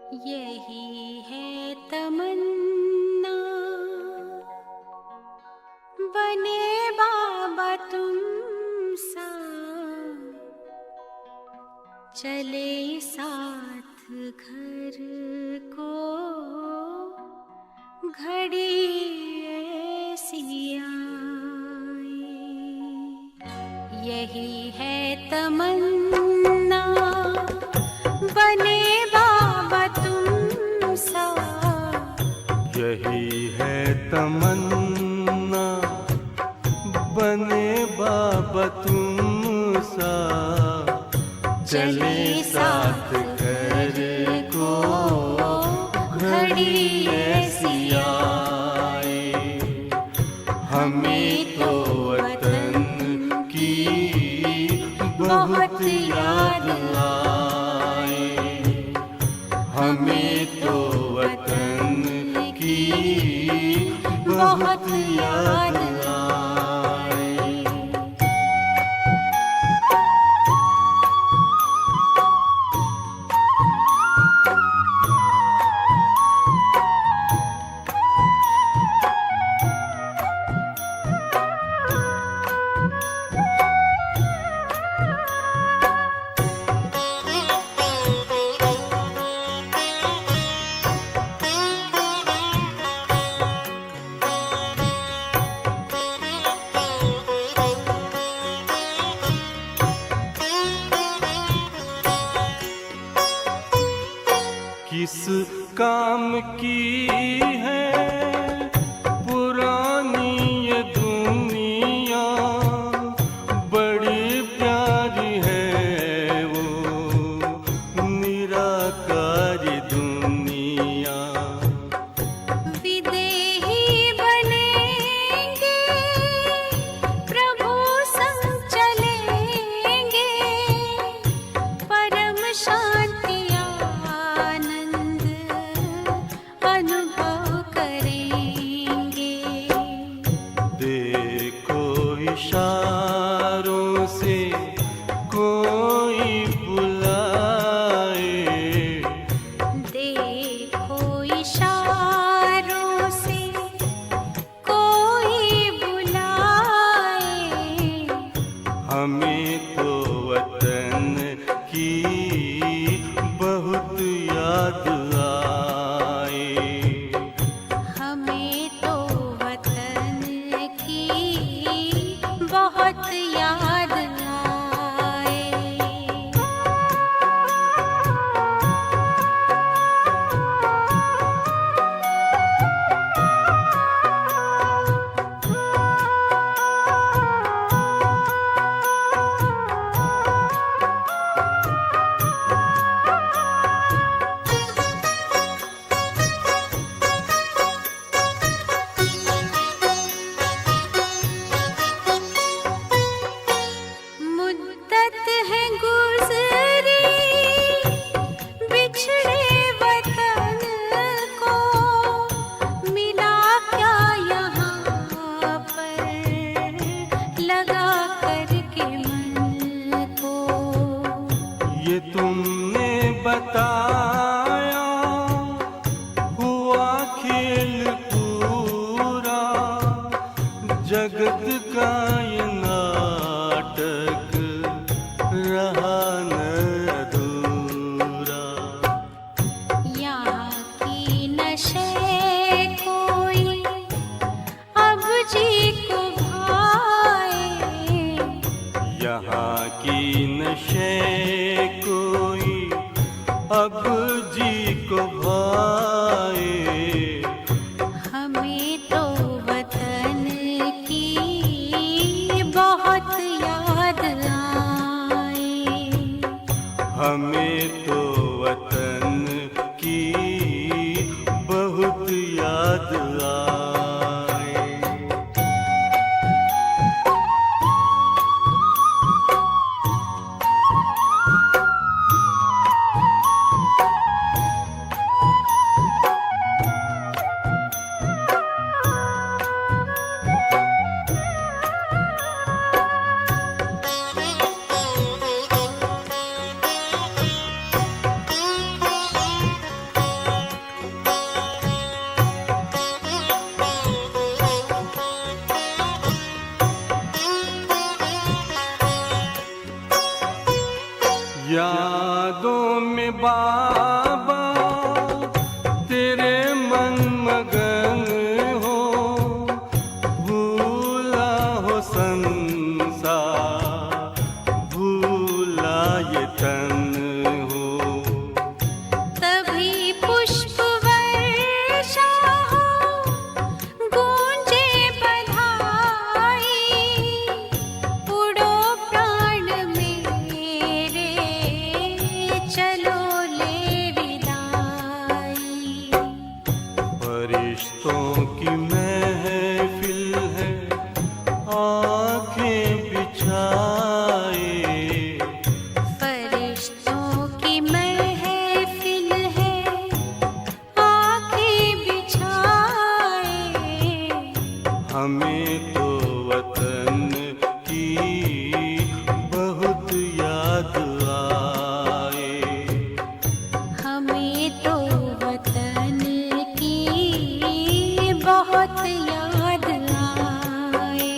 यही है तमन्ना, बने बाबा तुम सा, चले साथ घर को घड़ी ऐसी आए। यही है तमन्ना, बने बाबा तुम सा। यही है तमन्ना, बने बाबा तुम सा, चले साथ घर को घड़ी ऐसी आए। हमें तो वतन की बहुत याद आए, हमें तो वतन की बहुत याद आए। किस काम की है पुरानी ये दुनिया, बड़ी प्यारी है वो निराकारी दुनिया। विदेही बनेंगे, प्रभु संग चलेंगे, परम शांति आनंद अनुभव करेंगे। देखो इशारों से कोई बुलाए, देखो इशारों से कोई बुलाए। हमें तो वतन की बहुत याद आए। हमें तो वतन की बहुत याद आए। मुद्दत है गुज़री बिछड़े वतन को, मिला क्या यहाँ पर लगा करके मन को। ये तुमने बताया हुआ खेल पूरा, जगत का ये नाटक रहा न अधूरा। यहाँ की नशे कोई अब जी को भाए, यहाँ की नशे कोई अब जी को भाए। हमें तो वतन की बहुत याद आए। हमें तो वतन की बहुत याद आए। में बाबा तेरे मन मगन हो, भूला हो संसार, भूला ये तन हो। तभी पुष्प वर्षा हो, गूंजे बधाई, उड़ो प्राण मेरे, चलो ले विदाई। फरिश्तों की महफिल है, आंखें बिछाए, फरिश्तों की महफिल है, आंखें बिछाए। हमें तो वतन की बहुत याद आए। हमें तो वतन की बहुत याद आए।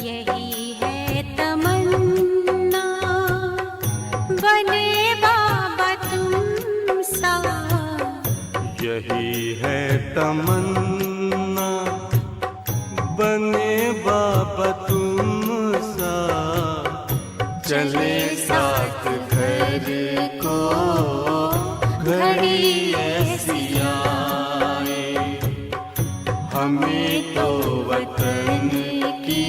यही है तमन्ना, बने बाबा तुम सा। यही है तमन्ना, बने बाबा तुम सा। चले साथ घर को घड़ी ऐसी आए। हमें तो वतन की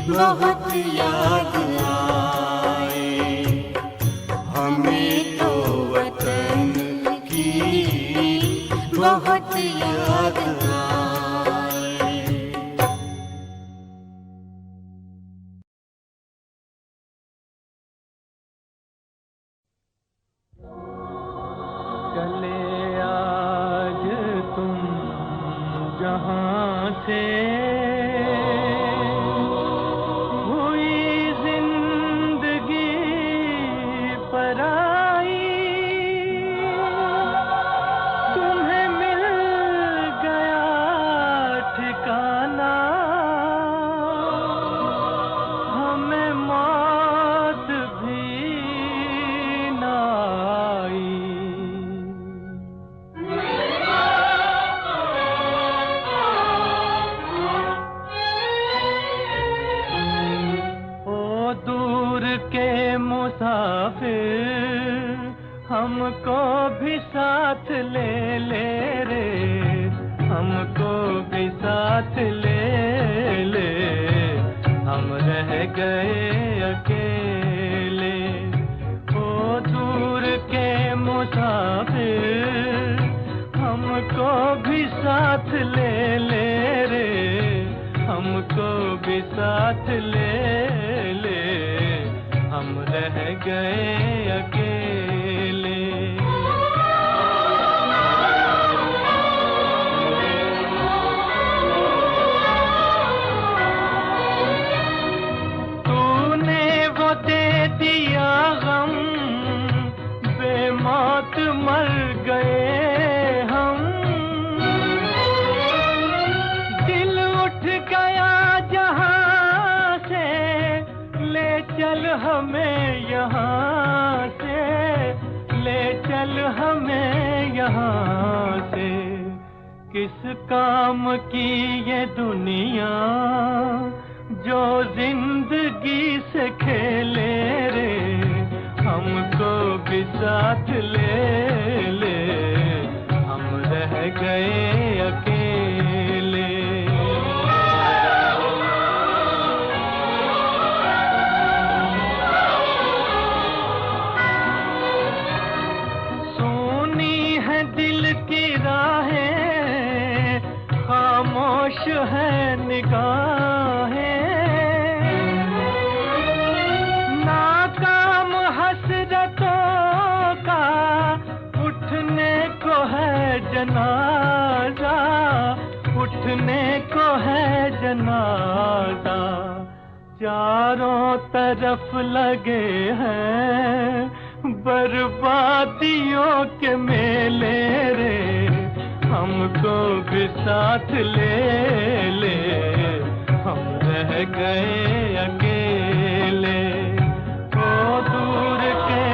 बहुत याद आए। हमें तो वतन की बहुत याद आए। चले आज तुम जहाँ से, हुई जिंदगी पराई, तुम्हें मिल गया ठिकाना, हमें मौत भी ना आई। दूर के मुसाफिर, हमको भी साथ ले ले रे, हमको भी साथ ले ले, हम रह गए अकेले। ओ दूर के मुसाफिर, हमको भी साथ ले ले रे, हमको भी साथ ले ले, हम रह गए अकेले। तूने वो दे दिया गम, बेमौत मर गए हम। दिल उठ गया जहां से, ले चल हमें यहाँ से, ले चल हमें यहाँ से। किस काम की ये दुनिया, जो जिंदगी से खेले रे, हमको भी साथ ले ले, हम रह गए अकेले। दिल की राहें, खामोश है निगाहें, नाकाम हसरतों का उठने को है जनाजा, उठने को है जनाजा। चारों तरफ लगे हैं बर्बादियों के मेले रे, हमको भी साथ ले ले, हम रह गए अकेले। ओ दूर के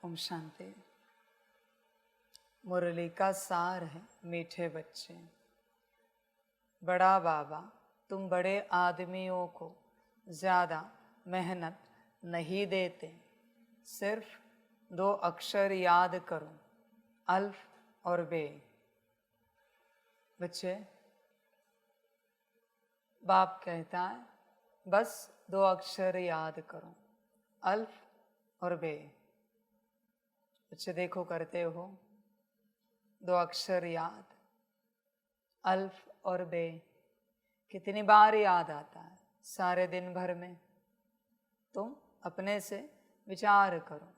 ओम शांति। मुरली का सार है मीठे बच्चे। बड़ा बाबा तुम बड़े आदमियों को ज़्यादा मेहनत नहीं देते, सिर्फ 2 अक्षर याद करो, अल्फ और बे। बच्चे, बाप कहता है बस 2 अक्षर याद करो, अल्फ और बे। बच्चे देखो करते हो 2 अक्षर याद, अल्फ और बे कितनी बार याद आता है सारे दिन भर में? तुम अपने से विचार करो,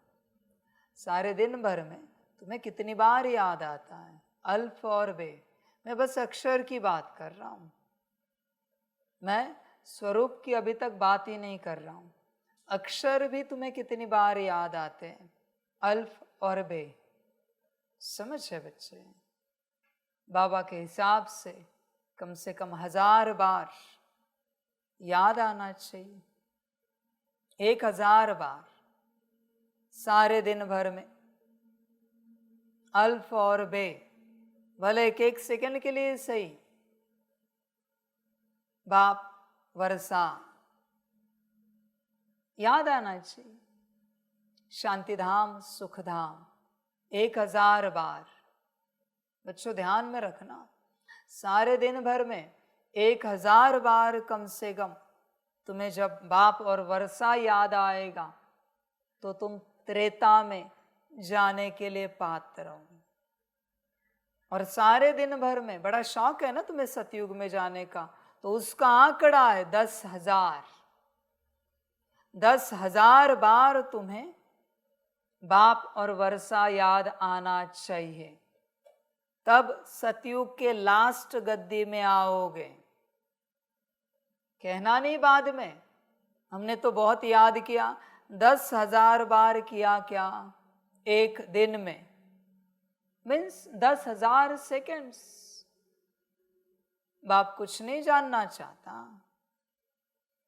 सारे दिन भर में तुम्हें कितनी बार याद आता है अल्फ और बे? मैं बस अक्षर की बात कर रहा हूँ, मैं स्वरूप की अभी तक बात ही नहीं कर रहा हूँ। अक्षर भी तुम्हें कितनी बार याद आते हैं, अल्फ और बे। समझे बच्चे? बाबा के हिसाब से कम 1000 बार याद आना चाहिए, 1000 बार सारे दिन भर में, अल्फ और बे। भले 1 सेकंड के लिए सही, बाप वर्षा याद आना चाहिए। शांतिधाम सुखधाम 1000 बार। बच्चों ध्यान में रखना, सारे दिन भर में 1000 बार कम से कम तुम्हें जब बाप और वर्षा याद आएगा तो तुम त्रेता में जाने के लिए पात्र हो। और सारे दिन भर में बड़ा शौक है ना तुम्हें सतयुग में जाने का, तो उसका आंकड़ा है 10,000। 10,000 बार तुम्हें बाप और वर्षा याद आना चाहिए, तब सतयुग के लास्ट गद्दी में आओगे। कहना नहीं बाद में, हमने तो बहुत याद किया। 10,000 बार किया क्या एक दिन में? Means 10,000 seconds. बाप कुछ नहीं जानना चाहता।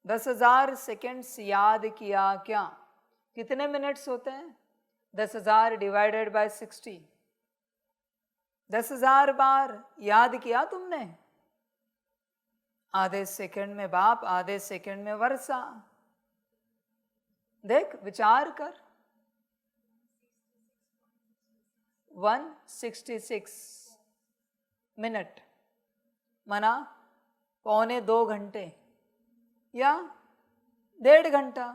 10,000 सेकेंड्स याद किया क्या? कितने मिनट्स होते हैं? 10,000 डिवाइडेड बाय 60। 10,000 बार याद किया तुमने। आधे सेकंड में बाप, आधे सेकंड में वर्षा। देख विचार कर, 166 मिनट मना 1.25 घंटे या 1.5 घंटा।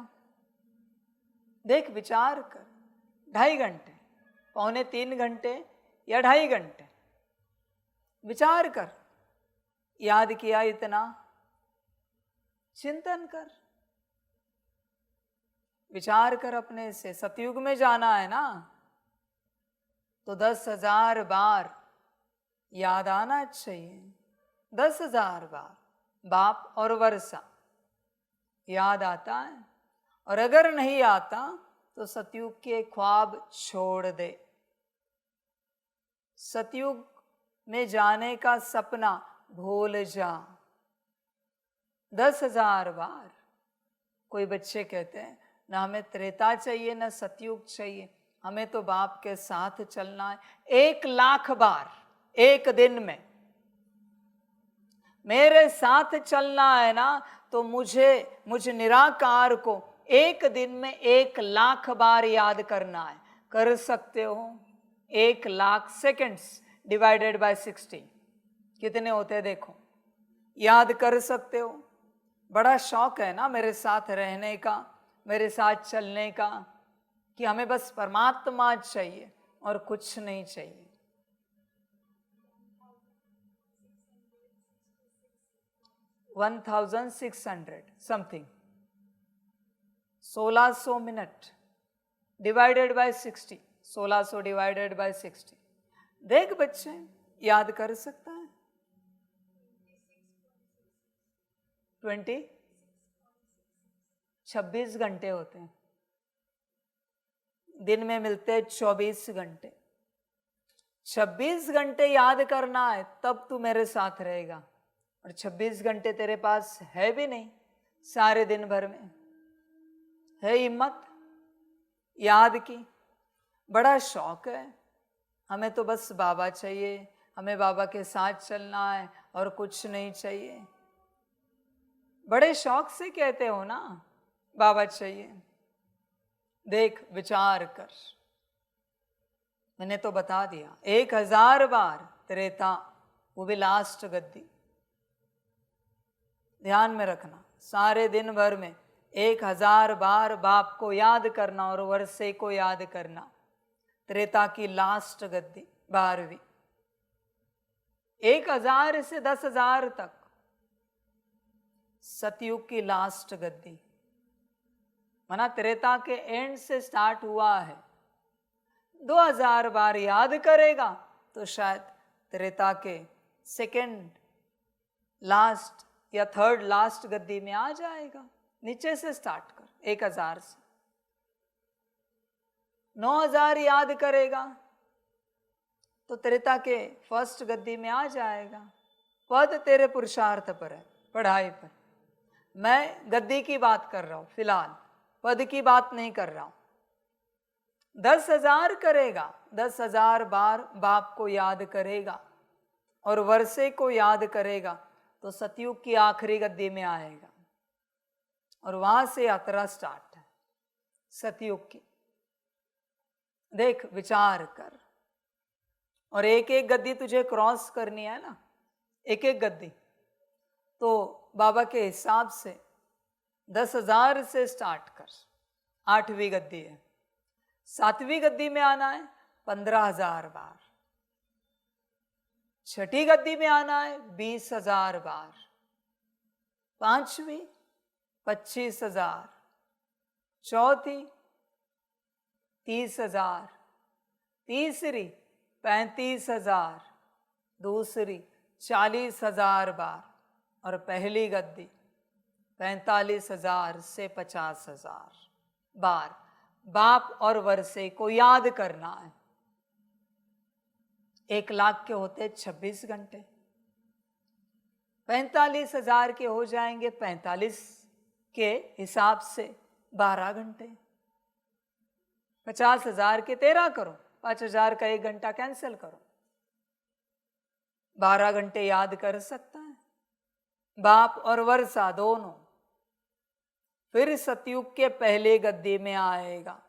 देख विचार कर, 2.5 घंटे, 2.25 घंटे या 2.5 घंटे। विचार कर, याद किया इतना? चिंतन कर, विचार कर अपने से। सतयुग में जाना है ना, तो 10,000 बार याद आना चाहिए। 10,000 बार बाप और वर्षा याद आता है। और अगर नहीं आता तो सतयुग के ख्वाब छोड़ दे। सतयुग में जाने का सपना भूल जा। 10,000 बार। कोई बच्चे कहते हैं ना हमें त्रेता चाहिए ना सतयुग चाहिए, हमें तो बाप के साथ चलना है। 1,00,000 बार एक दिन में मेरे साथ चलना है ना, तो मुझे निराकार को एक दिन में 1,00,000 बार याद करना है। कर सकते हो? 1,00,000 सेकेंड्स डिवाइडेड बाय 60 कितने होते हैं देखो। याद कर सकते हो? बड़ा शौक है ना मेरे साथ रहने का, मेरे साथ चलने का, कि हमें बस परमात्मा चाहिए और कुछ नहीं चाहिए। $1,600 something, 1600 minute divided by 60, 1600 divided by 60। देख बच्चे, याद कर सकता है? 26 घंटे होते हैं दिन में, मिलते हैं 24 घंटे। 26 घंटे याद करना है, तब तू मेरे साथ रहेगा। और 26 घंटे तेरे पास है भी नहीं सारे दिन भर में। है हिम्मत याद की? बड़ा शौक है, हमें तो बस बाबा चाहिए, हमें बाबा के साथ चलना है और कुछ नहीं चाहिए। बड़े शौक से कहते हो ना बाबा चाहिए। देख विचार कर, मैंने तो बता दिया 1000 बार त्रेता, वो भी लास्ट गद्दी। ध्यान में रखना, सारे दिन भर में 1000 बार बाप को याद करना और वर्षे को याद करना। त्रेता की लास्ट गद्दी 12वीं। 1000 से 10,000 तक सतयुग की लास्ट गद्दी। माना त्रेता के एंड से स्टार्ट हुआ है। 2000 बार याद करेगा तो शायद त्रेता के सेकंड लास्ट या थर्ड लास्ट गद्दी में आ जाएगा। नीचे से स्टार्ट कर 1000 से। 9000 याद करेगा तो त्रेता के फर्स्ट गद्दी में आ जाएगा। पद तेरे पुरुषार्थ पर है, पढ़ाई पर। मैं गद्दी की बात कर रहा हूं, फिलहाल पद की बात नहीं कर रहा हूं। 10,000 करेगा, 10,000 बार बाप को याद करेगा और वर्षे को याद करेगा तो सतयुग की आखिरी गद्दी में आएगा और वहां से यात्रा स्टार्ट है सतयुग की। देख विचार कर, और एक एक गद्दी तुझे क्रॉस करनी है ना, एक एक गद्दी। तो बाबा के हिसाब से 10,000 से स्टार्ट कर, 8वीं गद्दी है। 7वीं गद्दी में आना है 15,000 बार। 6ठी गद्दी में आना है 20,000 बार। 5वीं 25,000। 4थी 30,000। तीसरी 35,000। दूसरी 40,000 बार। और पहली गद्दी 45,000 से 50,000 बार बाप और वर्षे को याद करना है। 1,00,000 के होते 26 घंटे, 45,000 के हो जाएंगे 45 के हिसाब से 12 घंटे। 50,000 के 13 करो, 5,000 का 1 घंटा कैंसिल करो, 12 घंटे याद कर सकता है बाप और वर्षा दोनों। फिर सतयुग के पहले गद्दी में आएगा।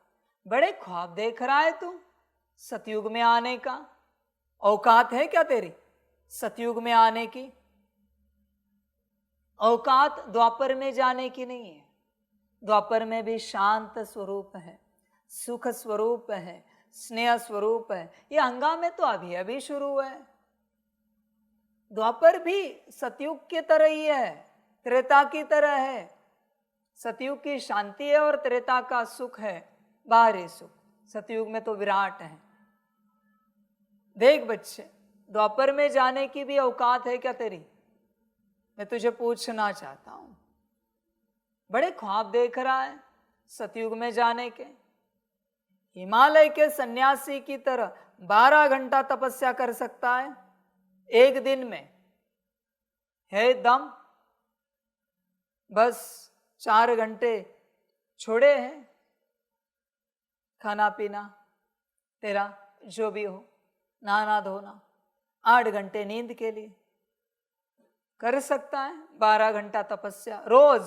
बड़े ख्वाब देख रहा है तू सतयुग में आने का? औकात है क्या तेरी सतयुग में आने की? औकात द्वापर में जाने की नहीं है। द्वापर में भी शांत स्वरूप है, सुख स्वरूप है, स्नेह स्वरूप है। ये हंगामे तो अभी अभी शुरू है। द्वापर भी सतयुग की तरह ही है, त्रेता की तरह है। सतयुग की शांति है और त्रेता का सुख है, बाहरी सुख। सतयुग में तो विराट है। देख बच्चे, द्वापर में जाने की भी औकात है क्या तेरी? मैं तुझे पूछना चाहता हूं। बड़े ख्वाब देख रहा है सतयुग में जाने के। हिमालय के सन्यासी की तरह 12 घंटा तपस्या कर सकता है एक दिन में, है दम? बस 4 घंटे छोड़े हैं खाना पीना तेरा जो भी हो, नहाना धोना, 8 घंटे नींद के लिए कर सकता है 12 घंटा तपस्या रोज।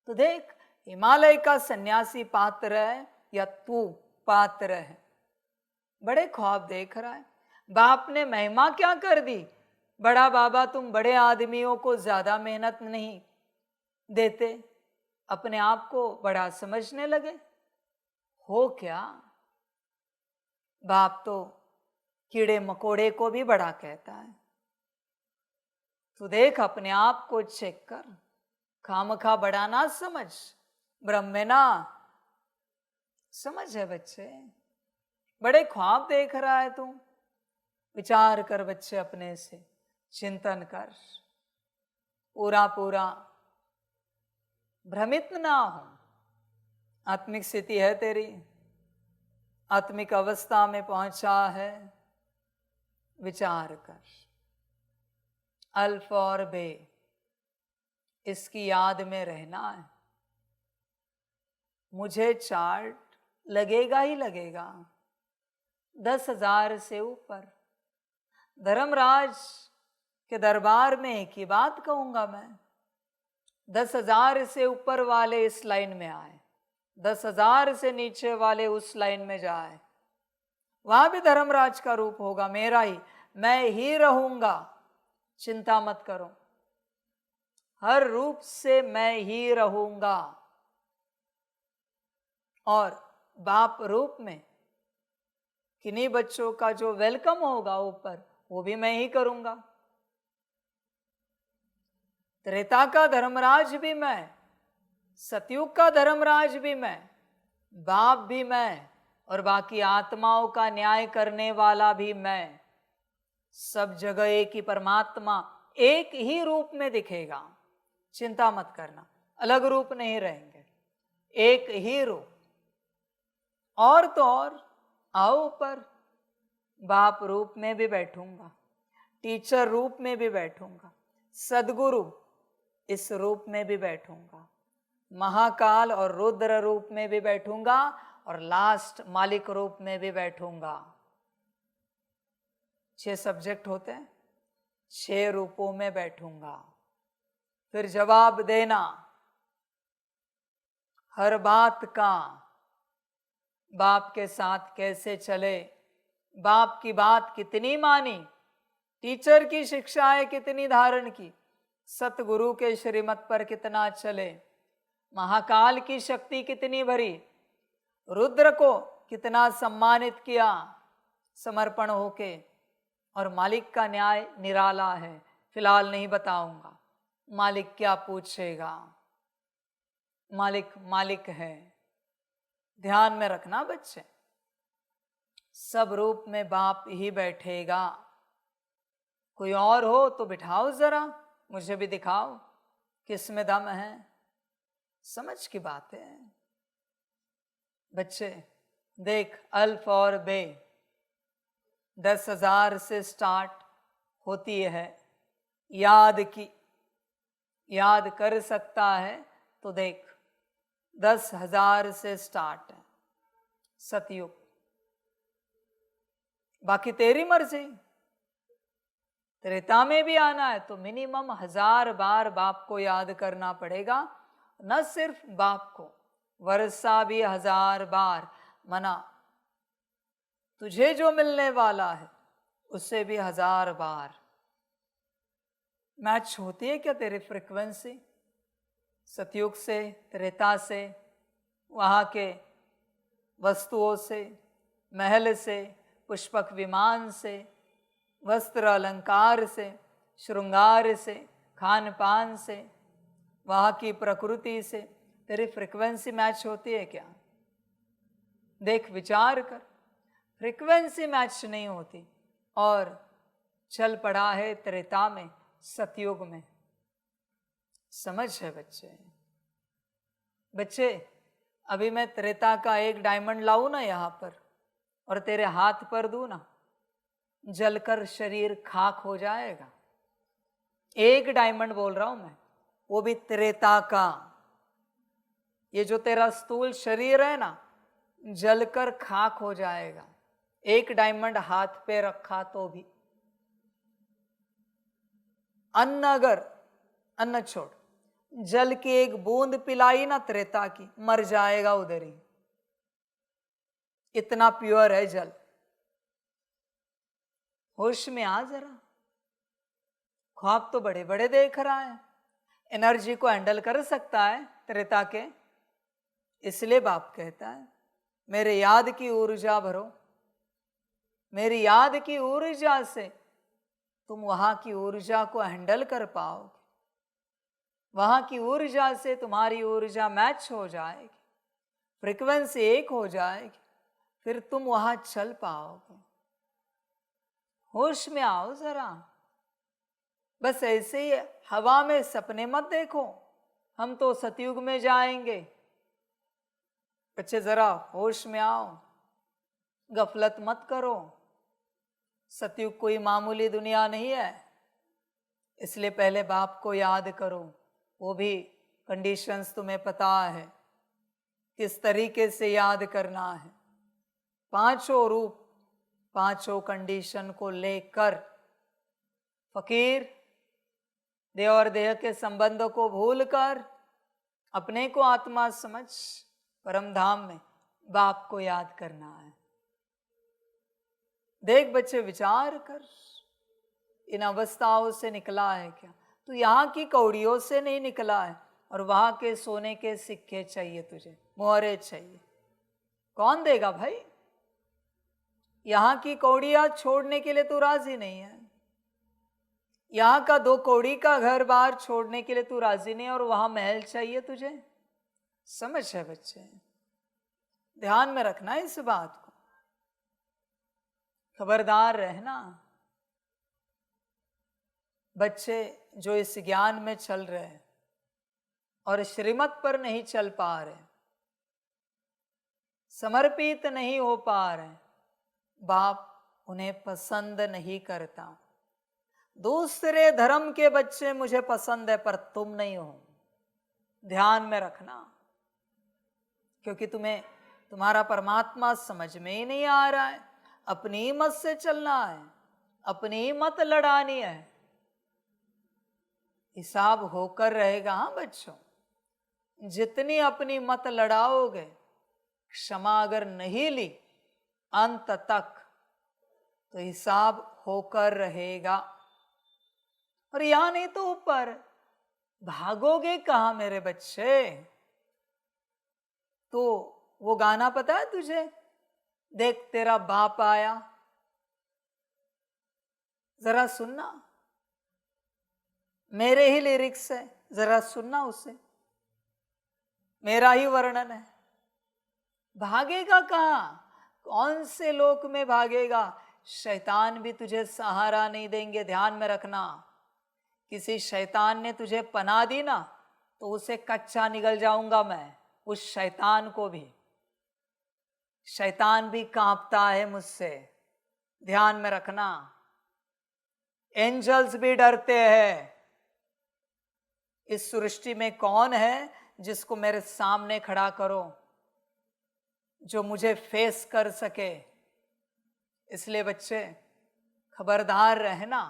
तो देख, हिमालय का सन्यासी पात्र है या तू पात्र है? बड़े ख्वाब देख रहा है। बाप ने महिमा क्या कर दी? बड़ा बाबा तुम बड़े आदमियों को ज्यादा मेहनत नहीं देते, अपने आप को बड़ा समझने लगे हो क्या? बाप तो कीड़े मकोड़े को भी बड़ा कहता है। तू देख अपने आप को चेक कर, खामखा बड़ा ना समझ, ब्रह्म ना समझ है बच्चे। बड़े ख्वाब देख रहा है तू। विचार कर बच्चे, अपने से चिंतन कर, पूरा पूरा भ्रमित ना हो। आत्मिक स्थिति है तेरी, आत्मिक अवस्था में पहुंचा है। विचार कर, अल्फ और बे, इसकी याद में रहना है। मुझे चार्ट लगेगा ही लगेगा। 10,000 से ऊपर धर्मराज के दरबार में एक ही बात कहूंगा मैं, 10,000 से ऊपर वाले इस लाइन में आए, 10,000 से नीचे वाले उस लाइन में जाए, वहां भी धर्मराज का रूप होगा मेरा ही, मैं ही रहूंगा, चिंता मत करो, हर रूप से मैं ही रहूंगा। और बाप रूप में किन्हीं बच्चों का जो वेलकम होगा ऊपर, वो भी मैं ही करूंगा। त्रेता का धर्मराज भी मैं, सतयुग का धर्मराज भी मैं, बाप भी मैं, और बाकी आत्माओं का न्याय करने वाला भी मैं। सब जगह एक ही परमात्मा एक ही रूप में दिखेगा, चिंता मत करना, अलग रूप नहीं रहेंगे, एक ही रूप। और तो और आओ ऊपर, बाप रूप में भी बैठूंगा, टीचर रूप में भी बैठूंगा, सदगुरु इस रूप में भी बैठूंगा, महाकाल और रुद्र रूप में भी बैठूंगा, और लास्ट मालिक रूप में भी बैठूंगा। 6 सब्जेक्ट होते हैं, 6 रूपों में बैठूंगा। फिर जवाब देना हर बात का, बाप के साथ कैसे चले, बाप की बात कितनी मानी, टीचर की शिक्षाएं कितनी धारण की, सतगुरु के श्रीमत पर कितना चले, महाकाल की शक्ति कितनी भरी, रुद्र को कितना सम्मानित किया समर्पण होके, और मालिक का न्याय निराला है, फिलहाल नहीं बताऊंगा, मालिक क्या पूछेगा, मालिक मालिक है। ध्यान में रखना बच्चे, सब रूप में बाप ही बैठेगा। कोई और हो तो बिठाओ जरा, मुझे भी दिखाओ किस में दम है, समझ की बात है बच्चे। देख अल्फ और बे 10,000 से स्टार्ट होती है, याद की, याद कर सकता है तो देख 10,000 से स्टार्ट है सतयुग, बाकी तेरी मर्जी। त्रेता में भी आना है तो मिनिमम 1000 बार बाप को याद करना पड़ेगा, न सिर्फ बाप को, वर्षा भी 1000 बार मना, तुझे जो मिलने वाला है उससे भी 1000 बार। मैच होती है क्या तेरी फ्रीक्वेंसी सतयुग से, त्रेता से, वहाँ के वस्तुओं से, महल से, पुष्पक विमान से, वस्त्र अलंकार से, श्रृंगार से, खान पान से, वहाँ की प्रकृति से तेरी फ्रीक्वेंसी मैच होती है क्या? देख विचार कर, फ्रीक्वेंसी मैच नहीं होती और चल पड़ा है त्रेता में, सतयुग में। समझ है बच्चे? बच्चे अभी मैं त्रेता का एक डायमंड लाऊं ना यहाँ पर और तेरे हाथ पर दूं ना, जलकर शरीर खाक हो जाएगा। एक डायमंड बोल रहा हूं मैं, वो भी त्रेता का। ये जो तेरा स्थूल शरीर है ना, जलकर खाक हो जाएगा, एक डायमंड हाथ पे रखा तो भी। अन्न अगर, अन्न छोड़, जल की एक बूंद पिलाई ना त्रेता की, मर जाएगा उधर ही, इतना प्योर है जल। होश में आ जरा, ख्वाब तो बड़े बड़े देख रहा है, एनर्जी को हैंडल कर सकता है त्रेता के, इसलिए बाप कहता है मेरे याद की ऊर्जा भरो, मेरी याद की ऊर्जा से तुम वहां की ऊर्जा को हैंडल कर पाओगे, वहां की ऊर्जा से तुम्हारी ऊर्जा मैच हो जाएगी, फ्रीक्वेंसी एक हो जाएगी, फिर तुम वहां चल पाओगे। होश में आओ जरा, बस ऐसे ही हवा में सपने मत देखो हम तो सतयुग में जाएंगे। बच्चे जरा होश में आओ, गफलत मत करो, सतयुग कोई मामूली दुनिया नहीं है, इसलिए पहले बाप को याद करो, वो भी कंडीशंस तुम्हें पता है। किस तरीके से याद करना है। पांचों रूप, पांचों कंडीशन को लेकर फकीर देह और देह के संबंधों को भूलकर अपने को आत्मा समझ परम धाम में बाप को याद करना है। देख बच्चे, विचार कर, इन अवस्थाओं से निकला है क्या? तू यहाँ की कौड़ियों से नहीं निकला है और वहां के सोने के सिक्के चाहिए तुझे, मोहरे चाहिए। कौन देगा भाई? यहाँ की कौड़ियां छोड़ने के लिए तू राजी नहीं है। यहाँ का 2 कौड़ी का घर बार छोड़ने के लिए तू राजी नहीं है और वहां महल चाहिए तुझे। समझ है बच्चे? ध्यान में रखना इस बात को, खबरदार रहना। बच्चे जो इस ज्ञान में चल रहे हैं और श्रीमत पर नहीं चल पा रहे, समर्पित नहीं हो पा रहे, बाप उन्हें पसंद नहीं करता। दूसरे धर्म के बच्चे मुझे पसंद है पर तुम नहीं हो। ध्यान में रखना, क्योंकि तुम्हारा परमात्मा समझ में ही नहीं आ रहा है। अपनी मत से चलना है, अपनी मत लड़ानी है। हिसाब होकर रहेगा। हाँ बच्चों, जितनी अपनी मत लड़ाओगे, क्षमा अगर नहीं ली अंत तक, तो हिसाब होकर रहेगा। और यहां नहीं तो ऊपर भागोगे कहां मेरे बच्चे? तो वो गाना पता है तुझे, देख तेरा बाप आया, जरा सुनना, मेरे ही लिरिक्स है, जरा सुनना उसे, मेरा ही वर्णन है। भागेगा कहां? कौन से लोक में भागेगा? शैतान भी तुझे सहारा नहीं देंगे। ध्यान में रखना, किसी शैतान ने तुझे पनाह दी ना, तो उसे कच्चा निगल जाऊंगा मैं, उस शैतान को भी। शैतान भी कांपता है मुझसे। ध्यान में रखना, एंजल्स भी डरते हैं। इस सृष्टि में कौन है जिसको मेरे सामने खड़ा करो, जो मुझे फेस कर सके? इसलिए बच्चे खबरदार रहना,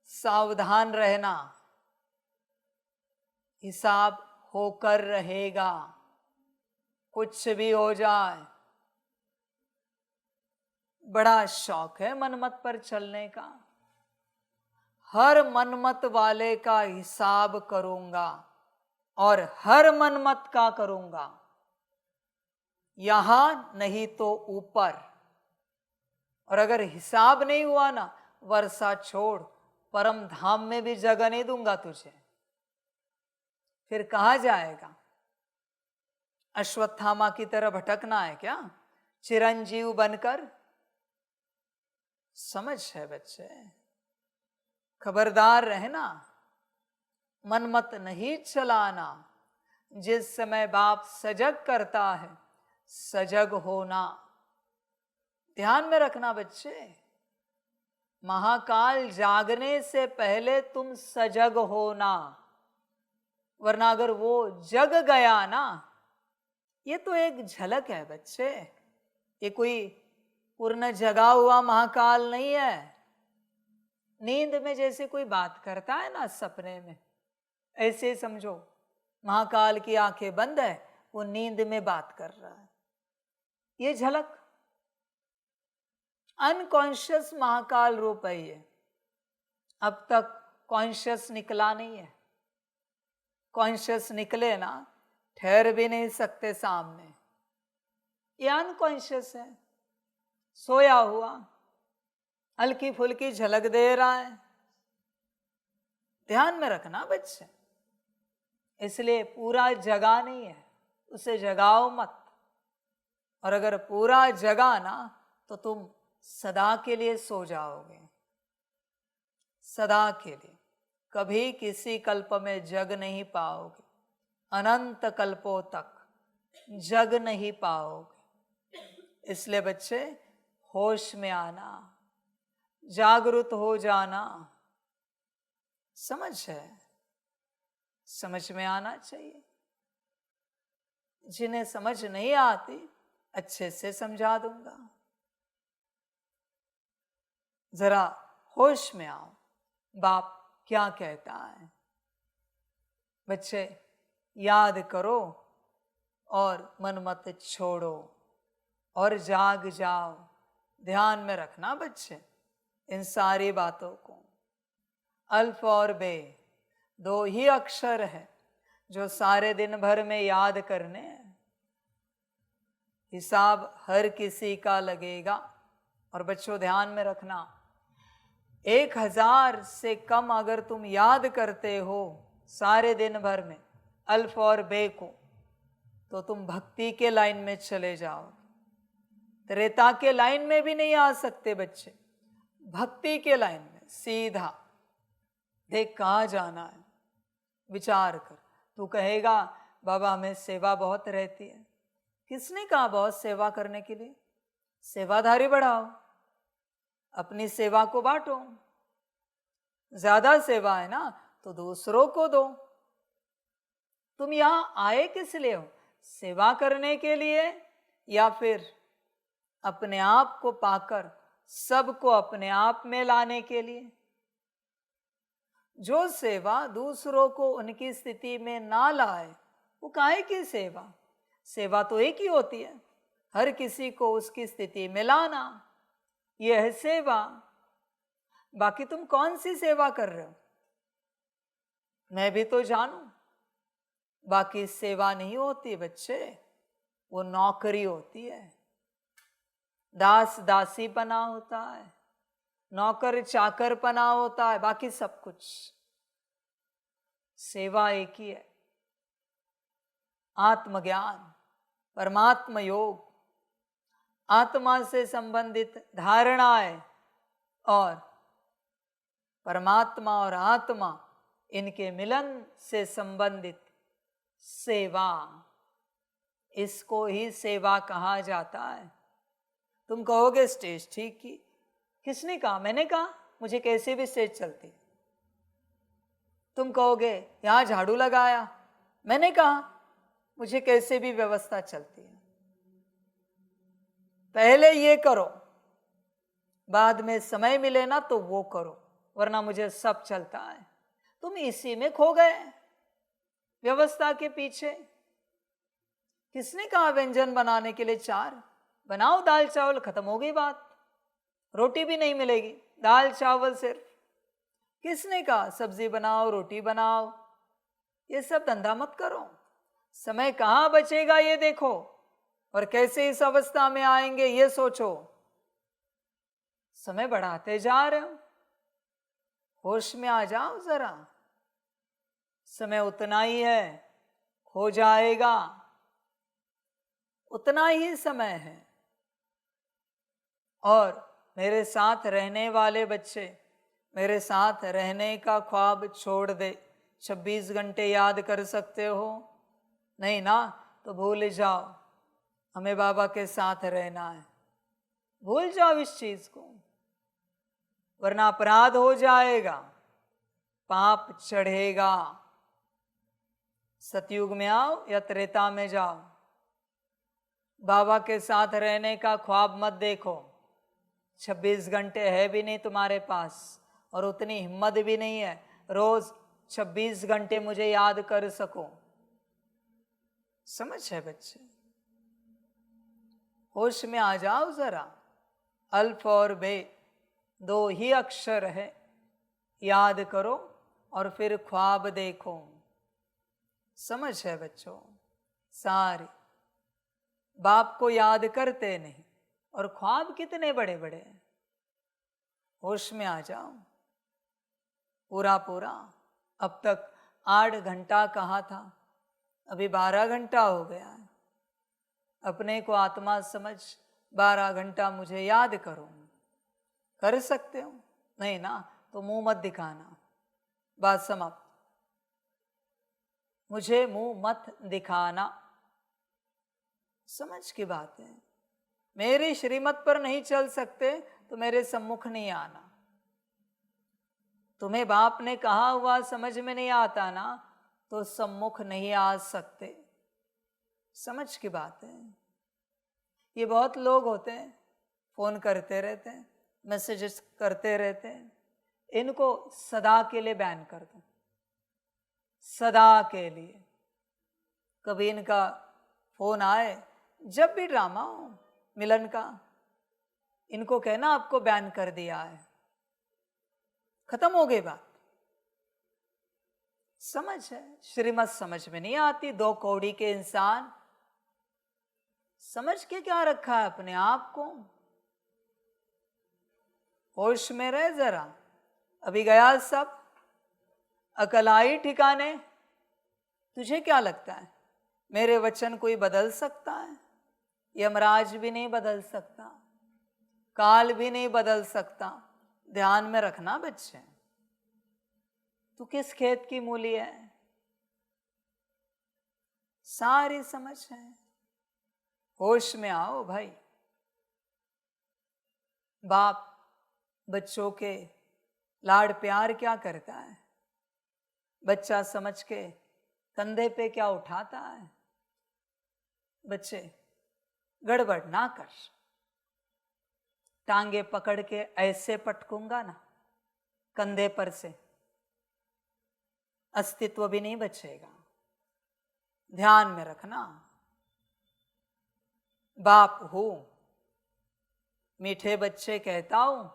सावधान रहना। हिसाब होकर रहेगा, कुछ भी हो जाए। बड़ा शौक है मनमत पर चलने का। हर मनमत वाले का हिसाब करूंगा और हर मनमत का करूंगा, यहां नहीं तो ऊपर। और अगर हिसाब नहीं हुआ ना, वर्षा छोड़, परम धाम में भी जगह नहीं दूंगा तुझे। फिर कहां जाएगा? अश्वत्थामा की तरह भटकना है क्या, चिरंजीव बनकर? समझ है बच्चे? खबरदार रहना, मनमत नहीं चलाना। जिस समय बाप सजग करता है, सजग होना। ध्यान में रखना बच्चे, महाकाल जागने से पहले तुम सजग होना, वरना अगर वो जग गया ना, ये तो एक झलक है बच्चे, ये कोई पूर्ण जगा हुआ महाकाल नहीं है। नींद में जैसे कोई बात करता है ना सपने में, ऐसे समझो महाकाल की आंखें बंद है, वो नींद में बात कर रहा है। ये झलक अनकॉन्शियस महाकाल रूप है ये। अब तक कॉन्शियस निकला नहीं है। कॉन्शियस निकले ना, ठहर भी नहीं सकते सामने। ये अनकॉन्शियस है, सोया हुआ, हल्की फुल्की झलक दे रहा है। ध्यान में रखना बच्चे, इसलिए पूरा जगा नहीं है, उसे जगाओ मत। और अगर पूरा जगा ना, तो तुम सदा के लिए सो जाओगे, सदा के लिए। कभी किसी कल्प में जग नहीं पाओगे, अनंत कल्पों तक जग नहीं पाओगे। इसलिए बच्चे होश में आना, जागृत हो जाना। समझ है? समझ में आना चाहिए। जिन्हें समझ नहीं आती अच्छे से समझा दूंगा। जरा होश में आओ, बाप क्या कहता है। बच्चे याद करो और मन मत छोड़ो और जाग जाओ। ध्यान में रखना बच्चे इन सारी बातों को। अल्फ और बे 2 ही अक्षर है जो सारे दिन भर में याद करने हैं। हिसाब हर किसी का लगेगा। और बच्चों ध्यान में रखना, 1000 से कम अगर तुम याद करते हो सारे दिन भर में अल्फ और बे को, तो तुम भक्ति के लाइन में चले जाओ। त्रेता के लाइन में भी नहीं आ सकते बच्चे, भक्ति के लाइन में सीधा। देख कहाँ जाना है, विचार कर। तू कहेगा बाबा हमें सेवा बहुत रहती है। किसने कहा बहुत सेवा करने के लिए? सेवाधारी बढ़ाओ, अपनी सेवा को बांटो। ज्यादा सेवा है ना तो दूसरों को दो। तुम यहां आए किस लिए हो? सेवा करने के लिए या फिर अपने आप को पाकर सबको अपने आप में लाने के लिए? जो सेवा दूसरों को उनकी स्थिति में ना लाए वो काहे की सेवा? सेवा तो एक ही होती है, हर किसी को उसकी स्थिति में लाना, यह है सेवा। बाकी तुम कौन सी सेवा कर रहे हो मैं भी तो जानूं। बाकी सेवा नहीं होती बच्चे, वो नौकरी होती है, दास दासी पना होता है, नौकर चाकर पना होता है, बाकी सब कुछ। सेवा एक ही है, आत्मज्ञान, परमात्म योग, आत्मा से संबंधित धारणाएं और परमात्मा और आत्मा इनके मिलन से संबंधित सेवा, इसको ही सेवा कहा जाता है। तुम कहोगे स्टेज ठीक की, किसने कहा? मैंने कहा मुझे कैसे भी स्टेज चलती। तुम कहोगे यहां झाड़ू लगाया, मैंने कहा मुझे कैसे भी व्यवस्था चलती है। पहले ये करो, बाद में समय मिले ना तो वो करो, वरना मुझे सब चलता है। तुम इसी में खो गए, व्यवस्था के पीछे। किसने कहा व्यंजन बनाने के लिए 4? बनाओ दाल चावल, खत्म हो गई बात। रोटी भी नहीं मिलेगी, दाल चावल सिर्फ। किसने कहा सब्जी बनाओ, रोटी बनाओ? ये सब धंधा मत करो। समय कहाँ बचेगा ये देखो, और कैसे इस अवस्था में आएंगे ये सोचो। समय बढ़ाते जा रहे हो, होश में आ जाओ जरा। समय उतना ही है, खो जाएगा, उतना ही समय है। और मेरे साथ रहने वाले बच्चे, मेरे साथ रहने का ख्वाब छोड़ दे। 26 घंटे याद कर सकते हो? नहीं ना, तो भूल जाओ, हमें बाबा के साथ रहना है। भूल जाओ इस चीज को, वरना अपराध हो जाएगा, पाप चढ़ेगा। सतयुग में आओ या त्रेता में जाओ, बाबा के साथ रहने का ख्वाब मत देखो। 26 घंटे है भी नहीं तुम्हारे पास, और उतनी हिम्मत भी नहीं है रोज 26 घंटे मुझे याद कर सको। समझ है बच्चे? होश में आ जाओ जरा। अल्फ और बे 2 ही अक्षर है, याद करो और फिर ख्वाब देखो। समझ है बच्चों? सारे बाप को याद करते नहीं, और ख्वाब कितने बड़े बड़े हैं। होश में आ जाओ पूरा पूरा। अब तक 8 घंटा कहा था, अभी 12 घंटा हो गया है। अपने को आत्मा समझ 12 घंटा मुझे याद करो। कर सकते हो? नहीं ना, तो मुंह मत दिखाना। बात समाप्त। मुझे मुंह मत दिखाना, समझ की बात है। मेरी श्रीमत पर नहीं चल सकते तो मेरे सम्मुख नहीं आना। तुम्हें बाप ने कहा हुआ समझ में नहीं आता ना, तो सम्मुख नहीं आ सकते। समझ की बात है। ये बहुत लोग होते हैं, फोन करते रहते हैं, मैसेजेस करते रहते हैं, इनको सदा के लिए बैन कर दो, सदा के लिए। कभी इनका फोन आए, जब भी ड्रामा हो मिलन का, इनको कहना आपको बैन कर दिया है, खत्म हो गई बात। समझ है, श्रीमत समझ में नहीं आती। दो कौड़ी के इंसान समझ के क्या रखा है अपने आप को। होश में रहे जरा। अभी गया सब, अकल आई ठिकाने। तुझे क्या लगता है मेरे वचन कोई बदल सकता है? यमराज भी नहीं बदल सकता, काल भी नहीं बदल सकता। ध्यान में रखना बच्चे, तू किस खेत की मूली है? सारी समझ है। होश में आओ भाई। बाप बच्चों के लाड प्यार क्या करता है? बच्चा समझ के कंधे पे क्या उठाता है? बच्चे गड़बड़ ना कर, टांगे पकड़ के ऐसे पटकूंगा ना कंधे पर से, अस्तित्व भी नहीं बचेगा। ध्यान में रखना। बाप हूं, मीठे बच्चे कहता हूं,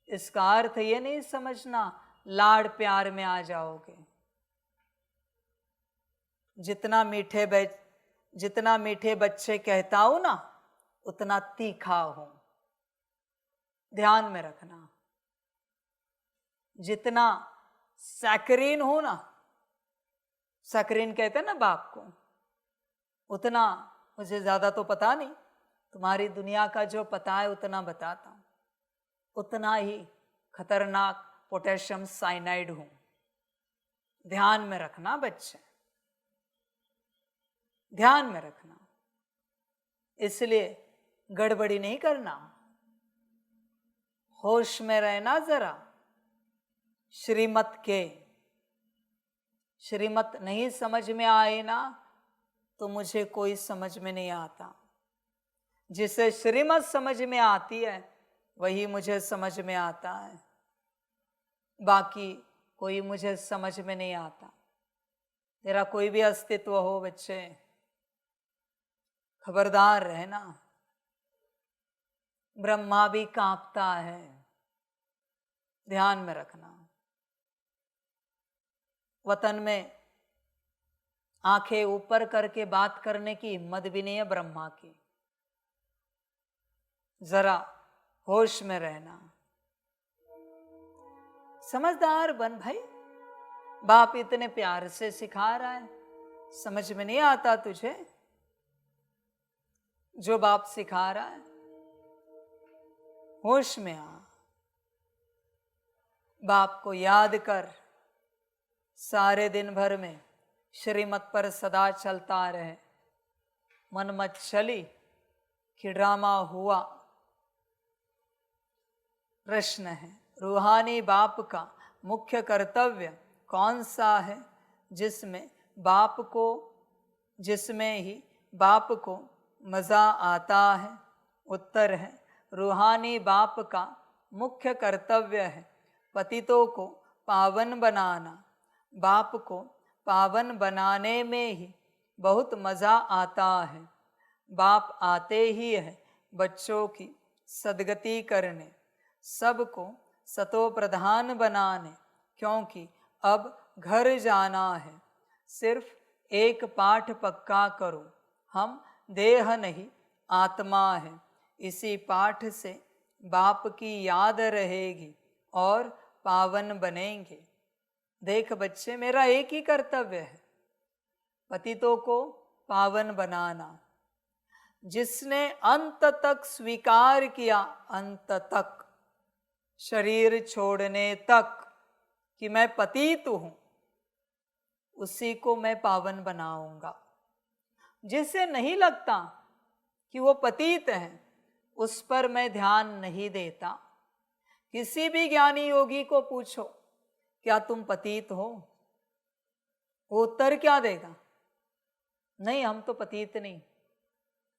इसका अर्थ ये नहीं समझना लाड प्यार में आ जाओगे। जितना मीठे बच्चे कहता हूं ना, उतना तीखा हूं। ध्यान में रखना। जितना सैकरीन हूं ना, सैकरीन कहते हैं ना बाप को, उतना मुझे ज्यादा तो पता नहीं, तुम्हारी दुनिया का जो पता है उतना बताता हूं। उतना ही खतरनाक पोटेशियम साइनाइड हूं। ध्यान में रखना बच्चे, ध्यान में रखना। इसलिए गड़बड़ी नहीं करना, होश में रहना जरा। श्रीमत नहीं समझ में आए ना, तो मुझे कोई समझ में नहीं आता। जिसे श्रीमत समझ में आती है वही मुझे समझ में आता है, बाकी कोई मुझे समझ में नहीं आता। तेरा कोई भी अस्तित्व हो बच्चे, खबरदार रहना। ब्रह्मा भी कांपता है। ध्यान में रखना। वतन में आंखें ऊपर करके बात करने की हिम्मत भी नहीं है ब्रह्मा की। जरा होश में रहना। समझदार बन भाई। बाप इतने प्यार से सिखा रहा है, समझ में नहीं आता तुझे जो बाप सिखा रहा है? होश में आ। बाप को याद कर। सारे दिन भर में श्रीमत पर सदा चलता रहे। मन मत चली कि ड्रामा हुआ। प्रश्न है, रूहानी बाप का मुख्य कर्तव्य कौन सा है जिसमें ही बाप को मजा आता है? उत्तर है, रूहानी बाप का मुख्य कर्तव्य है पतितों को पावन बनाना। बाप को पावन बनाने में ही बहुत मजा आता है। बाप आते ही है बच्चों की सदगति करने, सबको सतो प्रधान बनाने, क्योंकि अब घर जाना है। सिर्फ एक पाठ पक्का करो, हम देह नहीं आत्मा है। इसी पाठ से बाप की याद रहेगी और पावन बनेंगे। देख बच्चे, मेरा एक ही कर्तव्य है, पतितों को पावन बनाना। जिसने अंत तक स्वीकार किया, अंत तक, शरीर छोड़ने तक, कि मैं पतित हूं, उसी को मैं पावन बनाऊंगा। जिसे नहीं लगता कि वो पतित है, उस पर मैं ध्यान नहीं देता। किसी भी ज्ञानी योगी को पूछो, क्या तुम पतित हो? वो उत्तर क्या देगा? नहीं, हम तो पतित नहीं।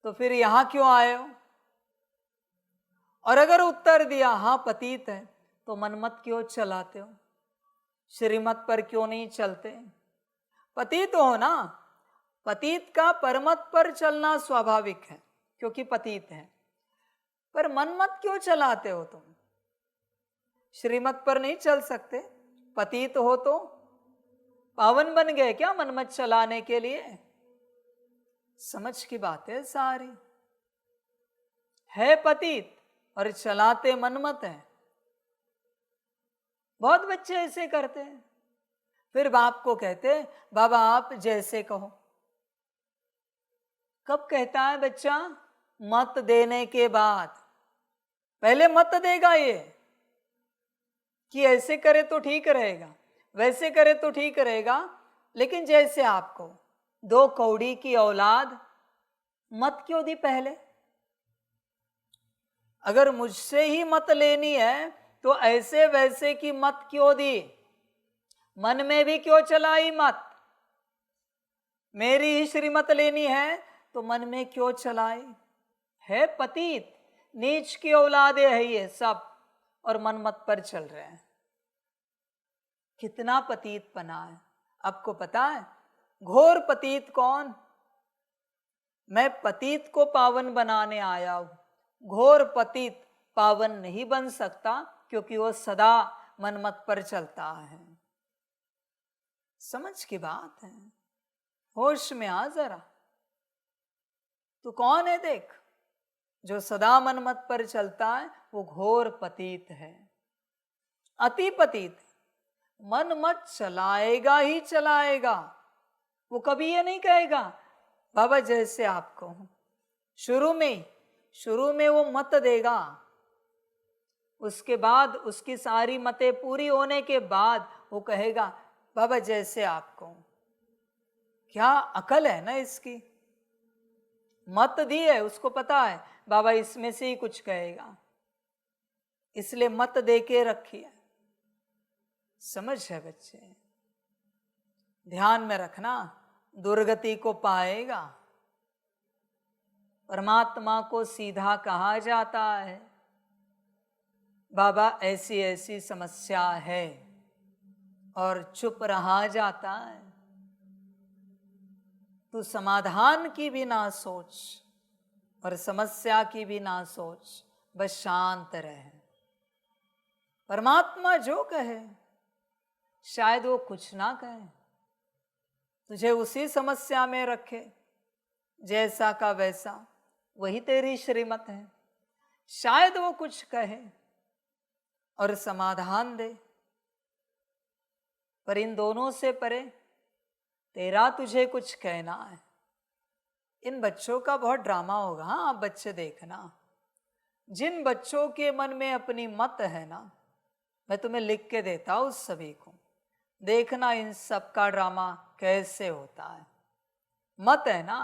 तो फिर यहां क्यों आए हो? और अगर उत्तर दिया हाँ पतित है, तो मनमत क्यों चलाते हो? श्रीमत पर क्यों नहीं चलते? पतित हो ना, पतित का परमत पर चलना स्वाभाविक है क्योंकि पतित है, पर मनमत क्यों चलाते हो तुम? श्रीमत पर नहीं चल सकते? पतित हो तो पावन बन गए क्या मनमत चलाने के लिए? समझ की बात है सारी। है पतित और चलाते मनमत है। बहुत बच्चे ऐसे करते हैं, फिर बाप को कहते हैं बाबा आप जैसे कहो। कब कहता है बच्चा? मत देने के बाद। पहले मत देगा ये कि ऐसे करे तो ठीक रहेगा, वैसे करे तो ठीक रहेगा, लेकिन जैसे आपको 2 कौड़ी की औलाद मत क्यों दी पहले? अगर मुझसे ही मत लेनी है तो ऐसे वैसे की मत क्यों दी? मन में भी क्यों चलाई मत? मेरी ही श्रीमत लेनी है तो मन में क्यों चलाई? है पतित, नीच की औलादे है ये सब, और मनमत पर चल रहे हैं। कितना पतित पना है आपको पता है? घोर पतित कौन? मैं पतित को पावन बनाने आया हूं। घोर पतित पावन नहीं बन सकता क्योंकि वो सदा मनमत पर चलता है। समझ की बात है, होश में आ जरा। तू कौन है देख, जो सदा मनमत पर चलता है वो घोर पतित है, अति पतित। मन मत चलाएगा ही चलाएगा, वो कभी ये नहीं कहेगा बाबा जैसे आपको। शुरू में वो मत देगा, उसके बाद उसकी सारी मतें पूरी होने के बाद वो कहेगा बाबा जैसे आपको। क्या अकल है ना इसकी। मत दी है, उसको पता है बाबा इसमें से ही कुछ कहेगा, इसलिए मत दे के रखी है। समझ है बच्चे, ध्यान में रखना, दुर्गति को पाएगा। परमात्मा को सीधा कहा जाता है बाबा ऐसी ऐसी समस्या है, और चुप रहा जाता है। तू समाधान की भी ना सोच और समस्या की भी ना सोच, बस शांत रहे। परमात्मा जो कहे शायद वो कुछ ना कहे, तुझे उसी समस्या में रखे, जैसा का वैसा, वही तेरी श्रीमत है। शायद वो कुछ कहे और समाधान दे, पर इन दोनों से परे तेरा तुझे कुछ कहना है। इन बच्चों का बहुत ड्रामा होगा। हाँ, आप बच्चे देखना, जिन बच्चों के मन में अपनी मत है ना, मैं तुम्हें लिख के देता हूं उस सभी को, देखना इन सब का ड्रामा कैसे होता है। मत है ना,